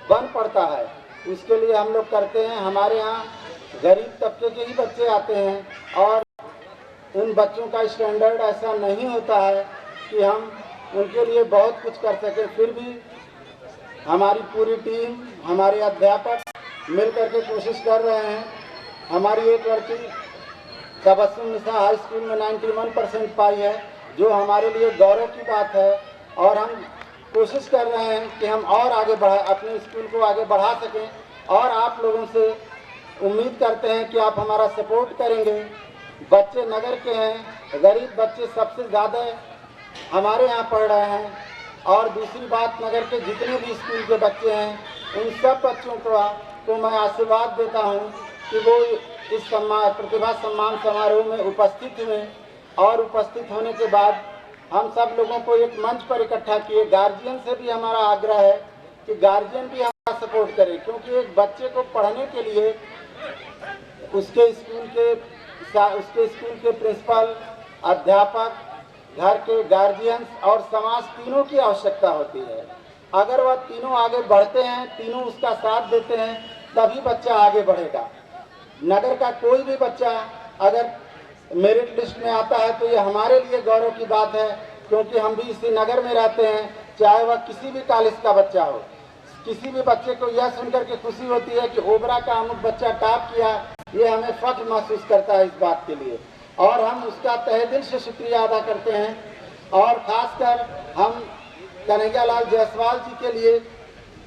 बन पड़ता है उसके लिए हम लोग करते हैं। हमारे यहाँ गरीब तबके के ही बच्चे आते हैं और उन बच्चों का स्टैंडर्ड ऐसा नहीं होता है कि हम उनके लिए बहुत कुछ कर सकें। फिर भी हमारी पूरी टीम, हमारे अध्यापक मिल करके कोशिश कर रहे हैं। हमारी एक लड़की तबस्सुम निशा हाई स्कूल में 91% पाई है, जो हमारे लिए गौरव की बात है और हम कोशिश कर रहे हैं कि हम और आगे अपने स्कूल को आगे बढ़ा सकें और आप लोगों से उम्मीद करते हैं कि आप हमारा सपोर्ट करेंगे। बच्चे नगर के हैं, गरीब बच्चे सबसे ज़्यादा हमारे यहाँ पढ़ रहे हैं और दूसरी बात, नगर के जितने भी स्कूल के बच्चे हैं उन सब बच्चों को मैं आशीर्वाद देता हूँ कि वो इस प्रतिभा सम्मान समारोह में उपस्थित हुए और उपस्थित होने के बाद हम सब लोगों को एक मंच पर इकट्ठा किए। गार्जियन से भी हमारा आग्रह है कि गार्जियन भी हमारा सपोर्ट करें, क्योंकि एक बच्चे को पढ़ने के लिए उसके स्कूल के प्रिंसिपल, अध्यापक, घर के गार्जियन और समाज तीनों की आवश्यकता होती है। अगर वह तीनों आगे बढ़ते हैं, तीनों उसका साथ देते हैं, तभी बच्चा आगे बढ़ेगा। नगर का कोई भी बच्चा अगर मेरिट लिस्ट में आता है तो ये हमारे लिए गौरव की बात है, क्योंकि हम भी इसी नगर में रहते हैं। चाहे वह किसी भी कॉलेज का बच्चा हो, किसी भी बच्चे को यह सुनकर के खुशी होती है कि ओबरा का अमुक बच्चा टॉप किया, ये हमें फख्र महसूस करता है इस बात के लिए और हम उसका तहे दिल से शुक्रिया अदा करते हैं। और ख़ासकर हम कन्हैयालाल जायसवाल जी के लिए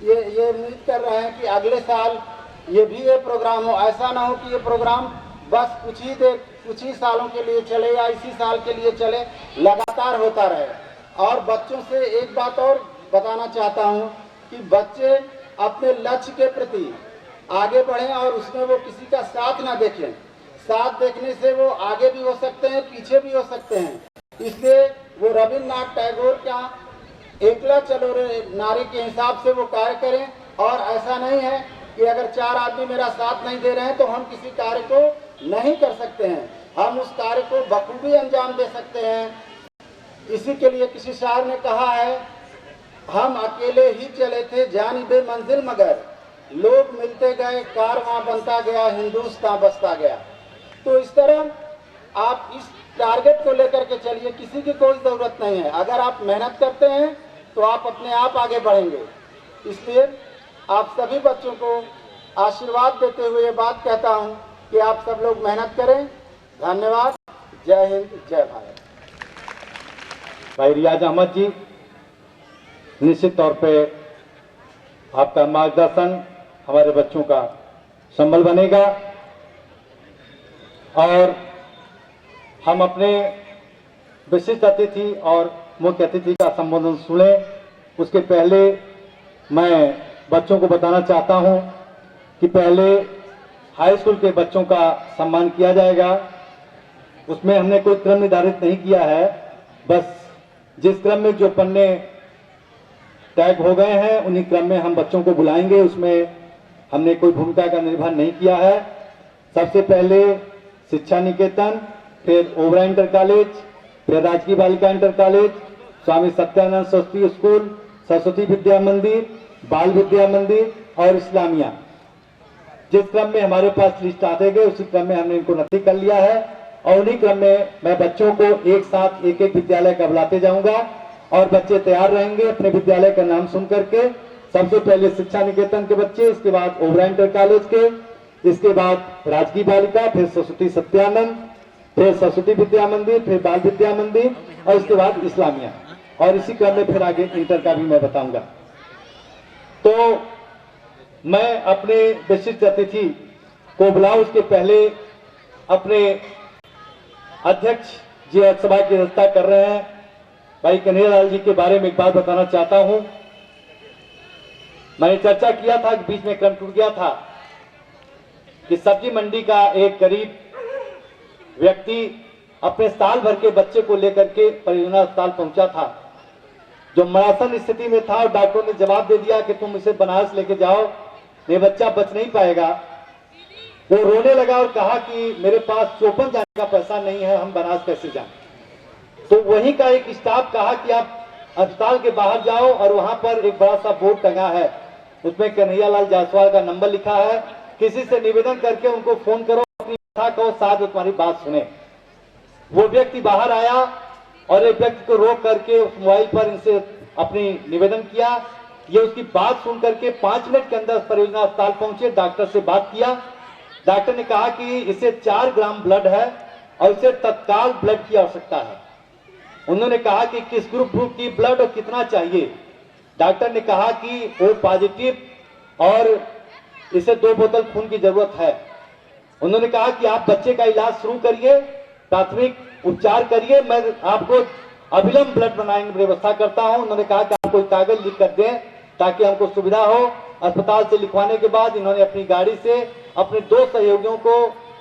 ये उम्मीद कर रहे हैं कि अगले साल ये भी ये प्रोग्राम हो। ऐसा ना हो कि ये प्रोग्राम बस कुछ ही सालों के लिए चले या इसी साल के लिए चले, लगातार होता रहे। और बच्चों से एक बात और बताना चाहता हूँ कि बच्चे अपने लक्ष्य के प्रति आगे बढ़ें और उसमें वो किसी का साथ ना देखें। साथ देखने से वो आगे भी हो सकते हैं, पीछे भी हो सकते हैं। इसलिए वो रविन्द्रनाथ टैगोर का एकला चलो रे नारे के हिसाब से वो कार्य करें। और ऐसा नहीं है कि अगर 4 आदमी मेरा साथ नहीं दे रहे हैं तो हम किसी कार्य को नहीं कर सकते हैं, हम उस कार्य को बखूबी अंजाम दे सकते हैं। इसी के लिए किसी शायर ने कहा है, हम अकेले ही चले थे जानिबे मंजिल मगर लोग मिलते गए, कारवां बनता गया, हिंदुस्तान बसता गया। तो इस तरह आप इस टारगेट को लेकर के चलिए, किसी की कोई ज़रूरत नहीं है। अगर आप मेहनत करते हैं तो आप अपने आप आगे बढ़ेंगे। इसलिए आप सभी बच्चों को आशीर्वाद देते हुए ये बात कहता हूं कि आप सब लोग मेहनत करें। धन्यवाद। जय हिंद, जय भारत। भाई रियाज अहमद जी, निश्चित तौर पे आपका मार्गदर्शन हमारे बच्चों का संबल बनेगा और हम अपने विशिष्ट अतिथि और मुख्य अतिथि का संबोधन सुने। उसके पहले मैं बच्चों को बताना चाहता हूं कि पहले हाई स्कूल के बच्चों का सम्मान किया जाएगा। उसमें हमने कोई क्रम निर्धारित नहीं किया है, बस जिस क्रम में जो पन्ने टैग हो गए हैं उन्हीं क्रम में हम बच्चों को बुलाएंगे। उसमें हमने कोई भूमिका का निर्वहन नहीं किया है। सबसे पहले शिक्षा निकेतन, फिर ओबरा इंटर कॉलेज, फिर राजकीय बालिका इंटर कॉलेज, स्वामी सत्यानंद सरस्वती स्कूल, सरस्वती विद्या मंदिर, बाल विद्या मंदिर और इस्लामिया। जिस क्रम में हमारे पास लिस्ट आते गए उसी क्रम में हमने इनको नक्की कर लिया है और उन्हीं क्रम में मैं बच्चों को एक साथ एक विद्यालय का बुलाते जाऊंगा और बच्चे तैयार रहेंगे अपने विद्यालय का नाम सुन करके। सबसे पहले शिक्षा निकेतन के बच्चे, इसके बाद ओबरा इंटर कॉलेज के, इसके बाद राजकीय बालिका, फिर सरस्वती सत्यानंद, फिर सरस्वती विद्या मंदिर, फिर बाल विद्या मंदिर और इसके बाद इस्लामिया, और इसी क्रम में फिर आगे इंटर का भी मैं बताऊंगा। तो मैं अपने विशिष्ट अतिथि को बुलाऊं उसके पहले अपने अध्यक्ष जी सभा की अध्यक्षता कर रहे हैं भाई कन्हैयालाल जी के बारे में एक बात बताना चाहता हूं। मैंने चर्चा किया था कि बीच में क्रम टूट गया था कि सब्जी मंडी का एक गरीब व्यक्ति अपने साल भर के बच्चे को लेकर के परियोजना अस्पताल पहुंचा था, जो मरासन स्थिति में था, और डॉक्टरों ने जवाब दे दिया कि तुम इसे बनारस लेके जाओ, ये बच्चा बच नहीं पाएगा। वो रोने लगा और कहा कि मेरे पास चौपन जाने का पैसा नहीं है, हम बनारस कैसे जाएं। तो वहीं का एक स्टाफ कहा कि आप अस्पताल के बाहर जाओ और वहां पर एक बड़ा सा बोर्ड टंगा है, उसमें कन्हैयालाल जायसवाल का नंबर लिखा है, किसी से निवेदन करके उनको फोन करो, अपनी कथा कहो, शायद वो तुम्हारी बात सुने। वो व्यक्ति बाहर आया और एक व्यक्ति को रोक करके उस मोबाइल पर इनसे अपनी निवेदन किया। ये उसकी बात सुन करके 5 मिनट के अंदर परियोजना अस्पताल पहुंचे, डॉक्टर से बात किया। डॉक्टर ने कहा कि इसे 4 ग्राम ब्लड है और इसे तत्काल ब्लड की आवश्यकता है। उन्होंने कहा कि किस ग्रुप की ब्लड और कितना चाहिए। डॉक्टर ने कहा कि ओ पॉजिटिव और इसे 2 बोतल खून की जरूरत है। उन्होंने कहा कि आप बच्चे का इलाज शुरू करिए, प्राथमिक उपचार करिए, मैं आपको अविलंब ब्लड बनाने की व्यवस्था करता हूं। उन्होंने कहा कि आप कोई कागज लिख कर दें ताकि हमको सुविधा हो। अस्पताल से लिखवाने के बाद इन्होंने अपनी गाड़ी से अपने 2 सहयोगियों को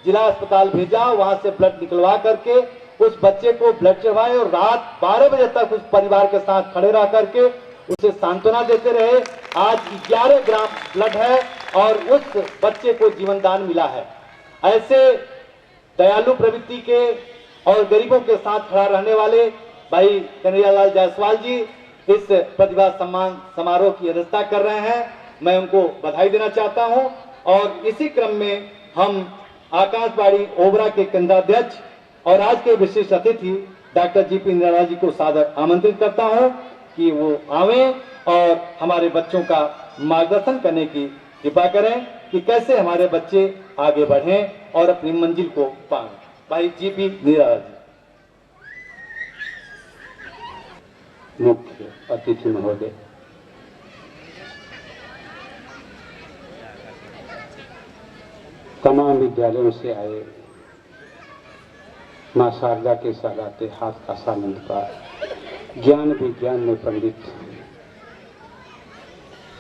जिला अस्पताल भेजा, वहां से ब्लड निकलवा करके उस बच्चे को ब्लड चढ़वाए और रात 12 बजे तक उस परिवार के साथ खड़े रह करके उसे सांत्वना देते रहे। आज 11 ग्राम ब्लड है और उस बच्चे को जीवन दान मिला है। ऐसे दयालु प्रवृत्ति के और गरीबों के साथ खड़ा रहने वाले भाई कन्हैयालाल जायसवाल जी इस प्रतिभा सम्मान समारोह की अध्यक्षता कर रहे हैं, मैं उनको बधाई देना चाहता हूं। और इसी क्रम में हम आकाशवाणी ओबरा के केंद्राध्यक्ष और आज के विशिष्ट अतिथि doctor G P Nirala ji को सादर आमंत्रित करता हूं कि वो आवें और हमारे बच्चों का मार्गदर्शन करने की कृपा करें कि कैसे हमारे बच्चे आगे बढ़ें और अपनी मंजिल को पाएं। भाई जी पी निराला जी। मुख्य अतिथि महोदय, तमाम विद्यालयों से आए मां शारदा के सालाते हाथ का सानंद का ज्ञान विज्ञान में पंडित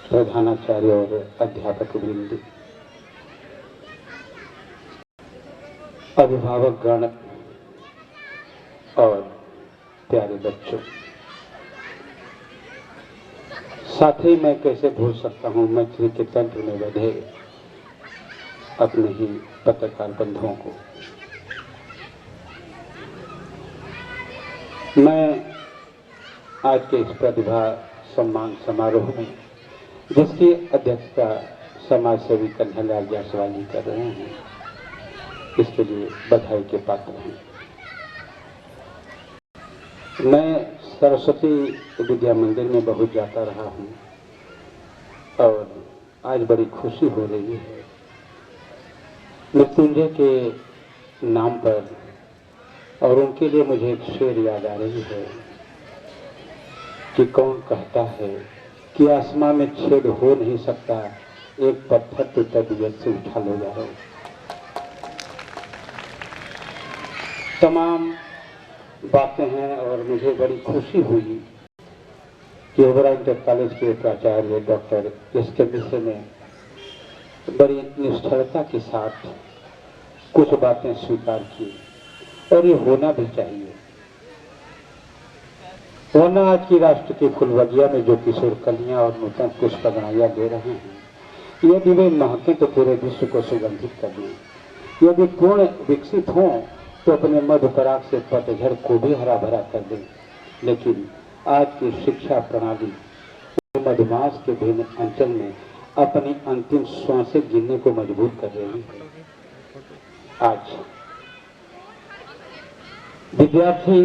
प्रधानाचार्य और अध्यापक वृंद, अभिभावक गण और प्यारे बच्चों, साथ ही मैं कैसे भूल सकता हूं मैत्री के तंत्र में बंधे अपने ही पत्रकार बंधुओं को। मैं आज के इस प्रतिभा सम्मान समारोह में जिसकी अध्यक्षता समाज सेवी कन्हैयालाल जायसवाल जी कर रहे हैं, इसके लिए बधाई के पात्र हैं। मैं सरस्वती विद्या मंदिर में बहुत जाता रहा हूं और आज बड़ी खुशी हो रही है। मृत्युंजय के नाम पर और उनके लिए मुझे एक शेर याद आ रही है कि कौन कहता है कि आसमां में छेद हो नहीं सकता, एक पत्थर तो तबीयत से उठा लो जाओ। तमाम बातें हैं और मुझे बड़ी खुशी हुई कि ओबरा इंटर कॉलेज के प्राचार्य डॉक्टर एस.के. मिश्र ने बड़ी निष्ठुरता के साथ कुछ बातें स्वीकार की और ये होना भी चाहिए। वरना आज की राष्ट्र की फुलवगिया में जो किशोर कलियां और नूतन पुष्पगणाइयां दे रहे हैं, यदि वे महके तो पूरे विश्व को सुगंधित कर दें। यदि पूर्ण विकसित हों तो अपने मध्य पराग से पतझड़ को भी हरा भरा कर दें। लेकिन आज की शिक्षा प्रणाली मधुमास के भिन्न अंचल में अपनी अंतिम श्वासें गिनने को मजबूर कर रही है। आज विद्यार्थी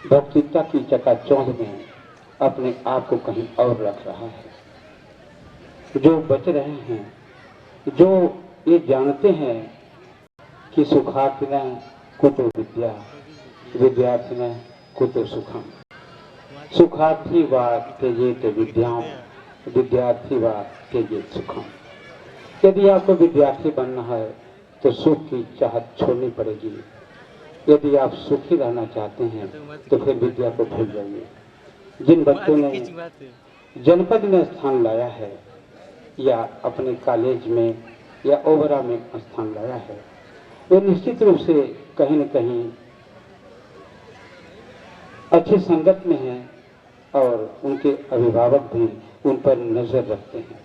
भौतिकता की चकाचौंध में अपने आप को कहीं और रख रहा है। जो बच रहे हैं, जो ये जानते हैं कि सुखार्थिना कुतो विद्या, विद्यार्थिना कुतो सुखम, सुखार्थी वा त्यजेत विद्याम, विद्यार्थी वा त्यजेत सुखम। यदि आपको विद्यार्थी बनना है तो सुख की चाहत छोड़नी पड़ेगी। यदि आप सुखी रहना चाहते हैं तो फिर विद्या को भूल जाइए। जिन बच्चों ने जनपद में स्थान लाया है या अपने कॉलेज में या ओबरा में स्थान लाया है, वे निश्चित रूप से कहीं न कहीं अच्छी संगत में हैं और उनके अभिभावक भी उन पर नजर रखते हैं।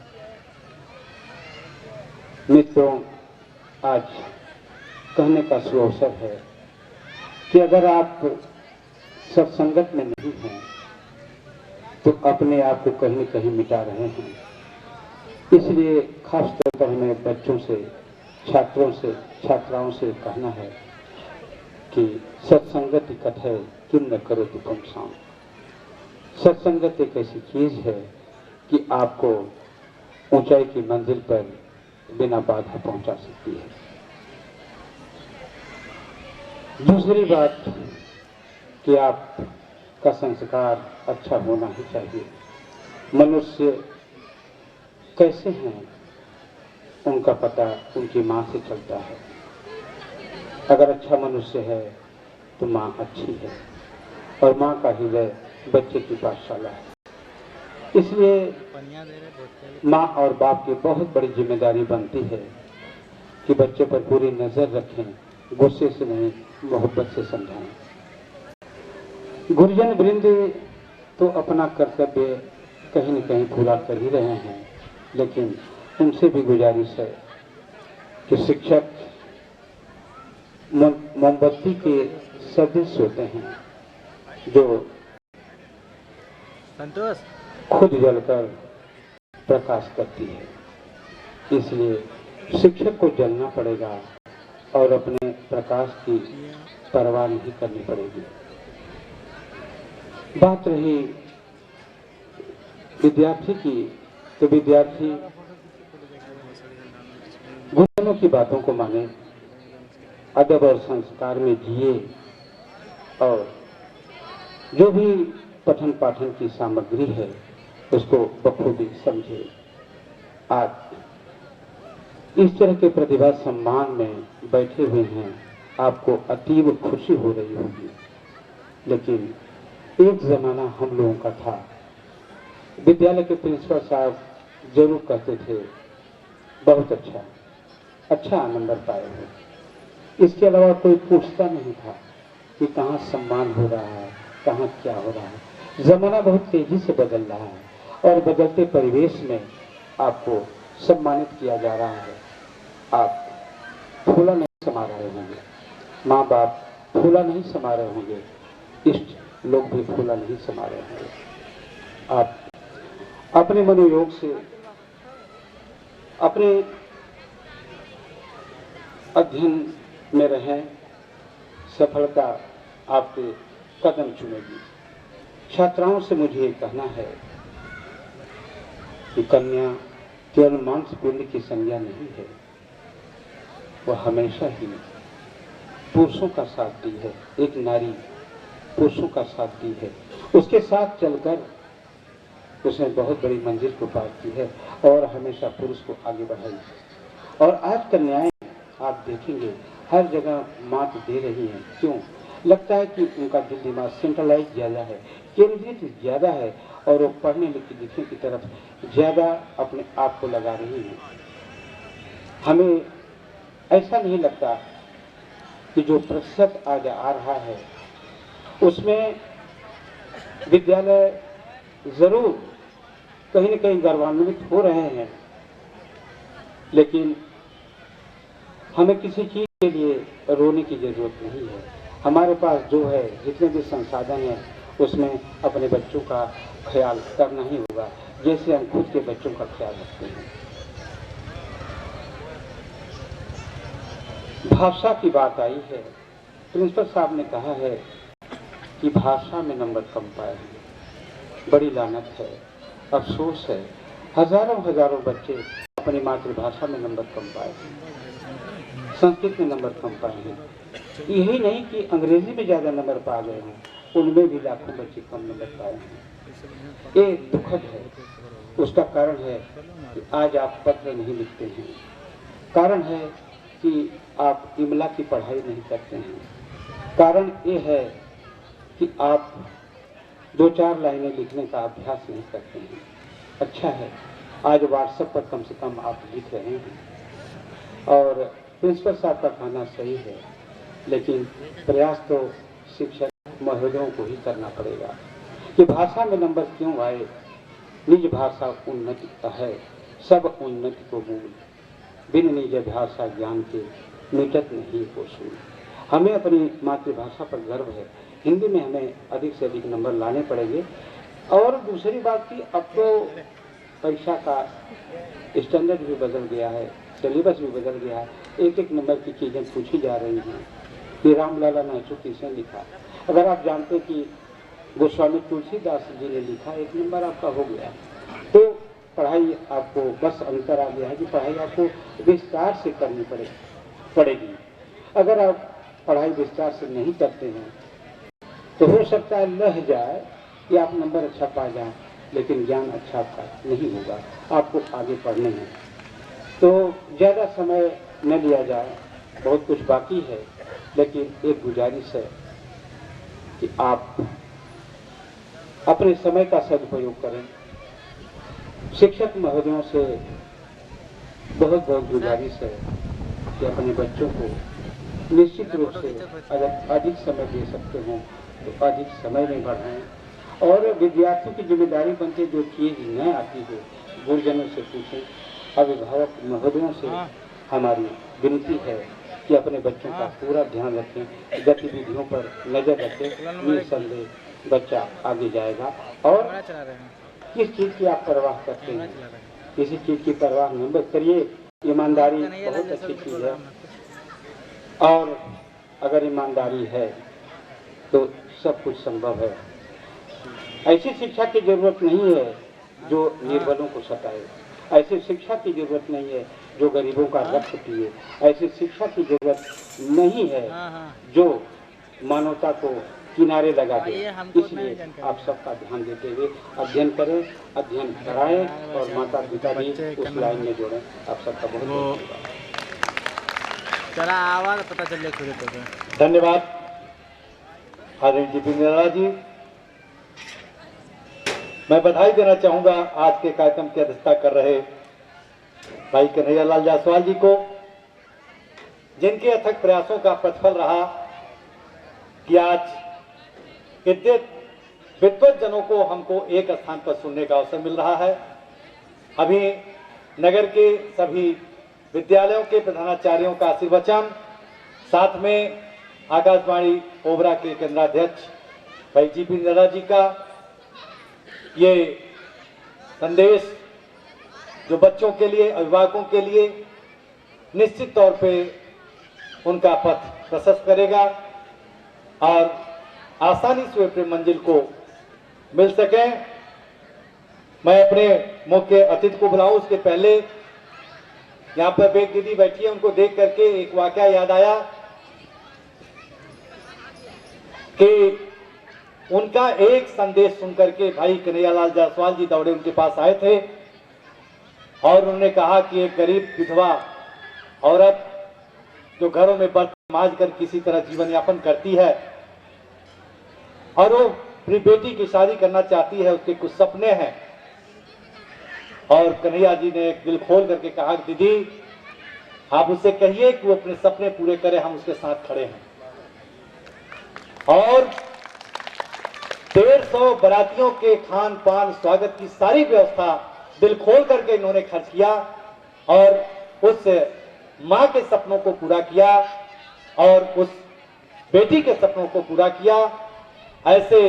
मित्रों, आज कहने का शुभ अवसर है कि अगर आप सत्संगत में नहीं हैं तो अपने आप को कहीं न कहीं मिटा रहे हैं। इसलिए खास तौर पर हमें बच्चों से, छात्रों से, छात्राओं से कहना है कि सत्संगति कथय किम न करो तो तुम शाम। सत्संगत एक ऐसी चीज है कि आपको ऊंचाई की मंजिल पर बिना बाधा पहुंचा सकती है। दूसरी बात कि आपका संस्कार अच्छा होना ही चाहिए। मनुष्य कैसे हैं उनका पता उनकी माँ से चलता है। अगर अच्छा मनुष्य है तो माँ अच्छी है और माँ का हृदय बच्चे की पाठशाला है। इसलिए माँ और बाप की बहुत बड़ी जिम्मेदारी बनती है कि बच्चे पर पूरी नजर रखें, गुस्से से नहीं, मोहब्बत से समझाएं। गुरुजन वृंद तो अपना कर्तव्य कहीं न कहीं पूरा कर ही रहे हैं, लेकिन उनसे भी गुजारिश है कि शिक्षक मोमबत्ती के सदृश होते हैं जो खुद जलकर प्रकाश करती है। इसलिए शिक्षक को जलना पड़ेगा और अपने प्रकाश की परवाह नहीं करनी पड़ेगी। बात रही विद्यार्थी की, तो विद्यार्थी गुरुजनों की बातों को माने, अदब और संस्कार में जिए और जो भी पठन पाठन की सामग्री है उसको बखूबी समझे। आज इस तरह के प्रतिभा सम्मान में बैठे हुए हैं, आपको अतीब खुशी हो रही होगी, लेकिन एक जमाना हम लोगों का था। विद्यालय के प्रिंसिपल साहब जरूर कहते थे बहुत अच्छा नंबर पाए हो। इसके अलावा कोई पूछता नहीं था कि कहाँ सम्मान हो रहा है, कहाँ क्या हो रहा है। जमाना बहुत तेजी से बदल रहा है और बदलते परिवेश में आपको सम्मानित किया जा रहा है। आप फूला नहीं समा रहे होंगे, माँ बाप फूला नहीं समा रहे होंगे, इष्ट लोग भी फूला नहीं समा रहे होंगे। आप अपने मनोयोग से, अपने अध्ययन में रहें, सफलता आपके कदम चुनेगी। छात्राओं से मुझे ये कहना है कि कन्या केवल मांस पिंड की संज्ञा नहीं है, वह हमेशा ही पुरुषों का साथ दी है। एक नारी पुरुषों का साथ दी है, उसके साथ चलकर उसने बहुत बड़ी मंजिल को पार की है और हमेशा पुरुष को आगे बढ़ाई। और आज कन्याएं आप देखेंगे हर जगह मात दे रही हैं। क्यों? लगता है कि उनका दिल दिमाग सेंट्रलाइज ज़्यादा है, केंद्रित ज़्यादा है और वो पढ़ने लिखने की तरफ ज़्यादा अपने आप को लगा रही हैं। हमें ऐसा नहीं लगता कि जो प्रतिशत आज आ रहा है उसमें विद्यालय जरूर कहीं न कहीं गौरवान्वित हो रहे हैं, लेकिन हमें किसी चीज के लिए रोने की जरूरत नहीं है। हमारे पास जो है, जितने भी संसाधन हैं, उसमें अपने बच्चों का ख्याल करना ही होगा, जैसे हम खुद के बच्चों का ख्याल रखते हैं। भाषा की बात आई है, प्रिंसिपल साहब ने कहा है कि भाषा में नंबर कम पाए हैं। बड़ी लानत है, अफसोस है। हजारों हजारों बच्चे अपनी मातृभाषा में नंबर कम पाए हैं, संस्कृत में नंबर कम पाए हैं। यही नहीं कि अंग्रेजी में ज़्यादा नंबर पा गए हैं, उनमें भी लाखों बच्चे कम नंबर पाए हैं। ये दुखद है। उसका कारण है कि आज आप पत्र नहीं लिखते हैं, कारण है कि आप इमला की पढ़ाई नहीं करते हैं, कारण ये है कि आप 2-4 लाइनें लिखने का अभ्यास नहीं करते हैं। अच्छा है, आज व्हाट्सएप पर कम से कम आप लिख रहे हैं और प्रिंसिपल साहब का कहना सही है, लेकिन प्रयास तो शिक्षक महोदयों को ही करना पड़ेगा कि भाषा में नंबर क्यों आए। निज भाषा उन्नति का है, सब उन्नति को मूल, बिन निज भाषा ज्ञान के मिटत नहीं को सूल। हमें अपनी मातृभाषा पर गर्व है। हिंदी में हमें अधिक से अधिक नंबर लाने पड़ेंगे। और दूसरी बात की, अब तो परीक्षा का स्टैंडर्ड भी बदल गया है, सिलेबस भी बदल गया है, एक एक नंबर की चीज़ें पूछी जा रही हैं। ये रामलाला नायचू किसने लिखा? अगर आप जानते कि गोस्वामी तुलसीदास जी ने लिखा, एक नंबर आपका हो गया। तो पढ़ाई आपको बस अंतर आ गया है कि पढ़ाई आपको विस्तार से करनी पड़ेगी। अगर आप पढ़ाई विस्तार से नहीं करते हैं तो हो सकता है लह जाए कि आप नंबर अच्छा पा जाएं, लेकिन ज्ञान अच्छा आपका नहीं होगा। आपको आगे पढ़ने हैं तो ज़्यादा समय न लिया जाए, बहुत कुछ बाकी है, लेकिन एक गुजारिश है कि आप अपने समय का सदुपयोग करें। शिक्षक महोदयों से बहुत बहुत गुजारिश है कि अपने बच्चों को निश्चित रूप से अगर अधिक समय दे सकते हो तो अधिक समय में बढ़ाएं। और विद्यार्थियों की जिम्मेदारी बनती है, जो चीज़ न आती है गुरुजनों से पूछें। अभिभावक महोदयों से हमारी विनती है कि अपने बच्चों का पूरा ध्यान रखें, गतिविधियों पर नजर रखें। निसंदेह बच्चा आगे जाएगा। और किस चीज़ की आप परवाह करते हैं, किसी चीज़ की परवाह न करिए। ईमानदारी बहुत अच्छी चीज़ है, और अगर ईमानदारी है तो सब कुछ संभव है। ऐसी शिक्षा की जरूरत नहीं है जो निर्बलों को सताए, ऐसी शिक्षा की जरूरत नहीं है जो गरीबों का रक्त पिए, ऐसी शिक्षा की जरूरत नहीं है जो मानवता को किनारे लगा दे। इसलिए आप सबका ध्यान देते हुए अध्ययन करें, अध्ययन कराएं और माता पिता भी उस लाइन में जोड़ें। आप सबका बहुत बहुत धन्यवाद। चला आवाज पता चल रहा। धन्यवाद आदरणीय जी.पी. निराला जी। मैं बधाई देना चाहूंगा आज के कार्यक्रम की अध्यक्षता कर रहे भाई कन्हैया लाल जायसवाल जी को, जिनके अथक प्रयासों का प्रतिफल रहा कि आज इतने विद्वत जनों को हमको एक स्थान पर सुनने का अवसर मिल रहा है। अभी नगर के सभी विद्यालयों के प्रधानाचार्यों का आशीर्वचन, साथ में आकाशवाणी ओबरा के केंद्राध्यक्ष भाई जी.पी. निराला जी का ये संदेश जो बच्चों के लिए, अभिभावकों के लिए निश्चित तौर पे उनका पथ प्रशस्त करेगा और आसानी से अपनी मंजिल को मिल सके। मैं अपने मुख्य अतिथि को बुलाऊं उसके पहले यहाँ पर एक दीदी बैठी है, उनको देख करके एक वाकया याद आया कि उनका एक संदेश सुनकर के भाई कन्हैयालाल जायसवाल जी दौड़े उनके पास आए थे और उन्होंने कहा कि एक गरीब विधवा औरत जो घरों में बर्तन मांज कर किसी तरह जीवन यापन करती है और वो अपनी बेटी की शादी करना चाहती है, उसके कुछ सपने हैं। और कन्हैया जी ने दिल खोल करके कहा, दीदी आप उससे कहिए कि वो अपने सपने पूरे करे, हम उसके साथ खड़े हैं। और 150 बारातियों के खान पान स्वागत की सारी व्यवस्था दिल खोल करके इन्होंने खर्च किया और उस मां के सपनों को पूरा किया और उस बेटी के सपनों को पूरा किया। ऐसे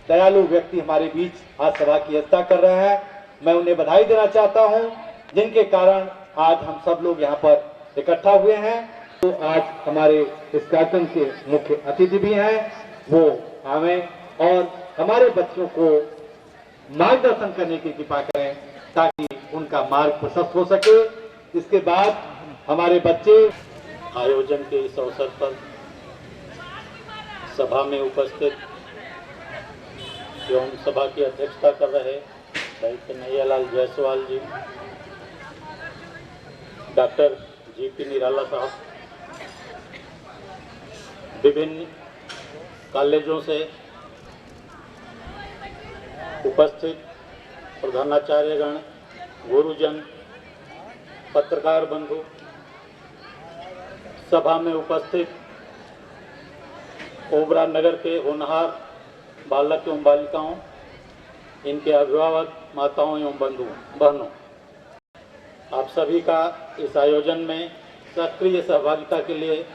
दयालु व्यक्ति हमारे बीच आज सभा की अध्यक्षता कर रहे हैं। मैं उन्हें बधाई देना चाहता हूं, जिनके कारण आज हम सब लोग यहाँ पर इकट्ठा हुए हैं। तो आज हमारे इस कार्यक्रम के मुख्य अतिथि भी हैं, वो आवे और हमारे बच्चों को मार्गदर्शन करने की कृपा करें ताकि उनका मार्ग प्रशस्त हो सके। इसके बाद हमारे बच्चे आयोजन के इस अवसर पर सभा में उपस्थित एवं सभा की अध्यक्षता कर रहे भाई कन्हैयालाल जायसवाल जी, डॉक्टर जीपी निराला साहब, विभिन्न कॉलेजों से उपस्थित प्रधानाचार्यगण, गुरुजन, पत्रकार बंधु, सभा में उपस्थित ओबरा नगर के होनहार बालक एवं बालिकाओं, इनके अभिभावक, माताओं एवं बहनों, आप सभी का इस आयोजन में सक्रिय सहभागिता के लिए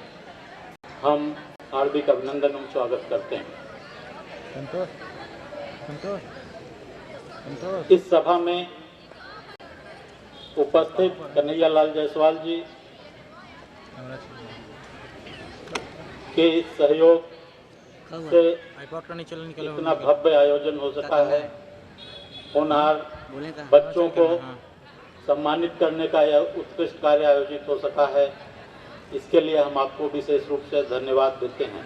हम हार्दिक अभिनंदन एवं स्वागत करते हैं। इस सभा में उपस्थित कन्हैयालाल जायसवाल जी के सहयोग से इतना भव्य आयोजन हो सका है। होनहार बच्चों को सम्मानित करने का यह उत्कृष्ट कार्य आयोजित हो सका है। इसके लिए हम आपको विशेष रूप से धन्यवाद देते हैं।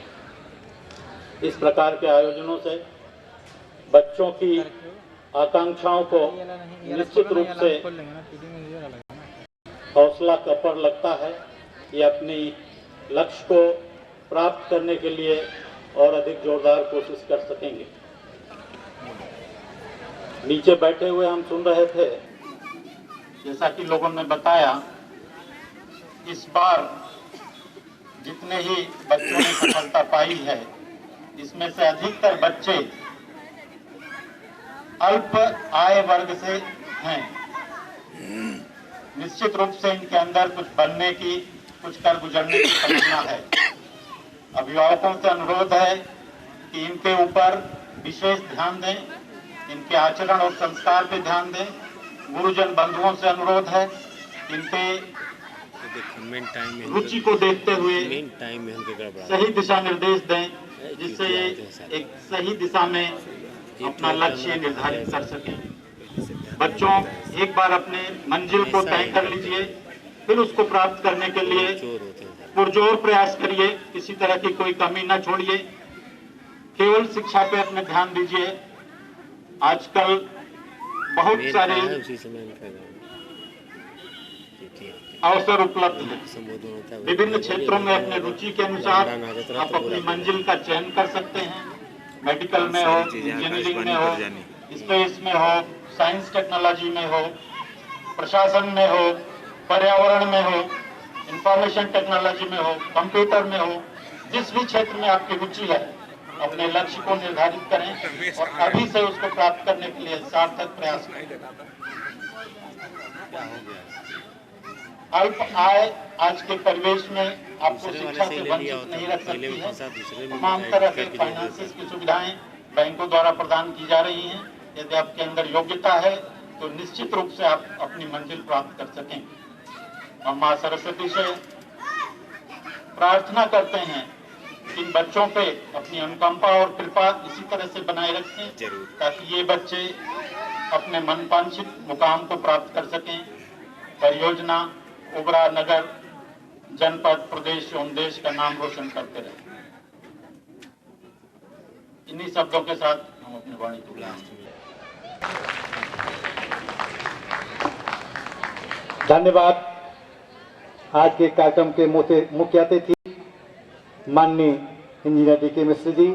इस प्रकार के आयोजनों से बच्चों की आकांक्षाओं को निश्चित रूप से हौसला कपर लगता है। ये अपनी लक्ष्य को प्राप्त करने के लिए और अधिक जोरदार कोशिश कर सकेंगे। नीचे बैठे हुए हम सुन रहे थे, जैसा कि लोगों ने बताया, इस बार जितने ही बच्चों ने सफलता पाई है, इसमें से अधिकतर बच्चे अल्प आय वर्ग से हैं। निश्चित रूप से इनके अंदर कुछ बनने की, कुछ कर गुजरने की तमन्ना है। अभिभावकों से अनुरोध है कि इनके ऊपर विशेष ध्यान दें, इनके आचरण और संस्कार पे ध्यान दें। गुरुजन बंधुओं से अनुरोध है इनके रुचि को देखते हुए सही दिशा निर्देश दें, जिससे एक सही दिशा में अपना लक्ष्य निर्धारित कर सकें। बच्चों, एक बार अपने मंजिल को तय कर लीजिए, फिर उसको प्राप्त करने के लिए पुरजोर प्रयास करिए। किसी तरह की कोई कमी न छोड़िए। केवल शिक्षा पे अपने ध्यान दीजिए। आजकल बहुत सारे अवसर उपलब्ध हैं। विभिन्न क्षेत्रों में अपने रुचि के अनुसार आप अपनी मंजिल का चयन कर सकते हैं। मेडिकल में हो, इंजीनियरिंग में हो, स्पेस में हो, साइंस टेक्नोलॉजी में हो, प्रशासन में हो, पर्यावरण में हो, इंफॉर्मेशन टेक्नोलॉजी में हो, कंप्यूटर में हो, जिस भी क्षेत्र में आपकी रुचि है, अपने लक्ष्य को निर्धारित करें और अभी से उसको प्राप्त करने के लिए सार्थक प्रयास करें। अल्प आय आज के परिवेश में आपको शिक्षा से वंचित नहीं रख सकती है। तमाम तरह के फाइनेंसिस की सुविधाएं बैंकों द्वारा प्रदान की जा रही हैं। यदि आपके अंदर योग्यता है तो निश्चित रूप से आप अपनी मंजिल प्राप्त कर सकें। हम मां सरस्वती से प्रार्थना करते हैं कि इन बच्चों पे अपनी अनुकंपा और कृपा इसी तरह से बनाए रखें ताकि ये बच्चे अपने मनवांछित मुकाम को प्राप्त कर सकें। परियोजना ओबरा नगर, जनपद, प्रदेश एवं देश का नाम रोशन करते रहे। इन्हीं शब्दों के साथ हम अपनी वाणी को धन्यवाद। आज के कार्यक्रम के मुख्य अतिथि माननीय इंजीनियर डी के मिश्र जी,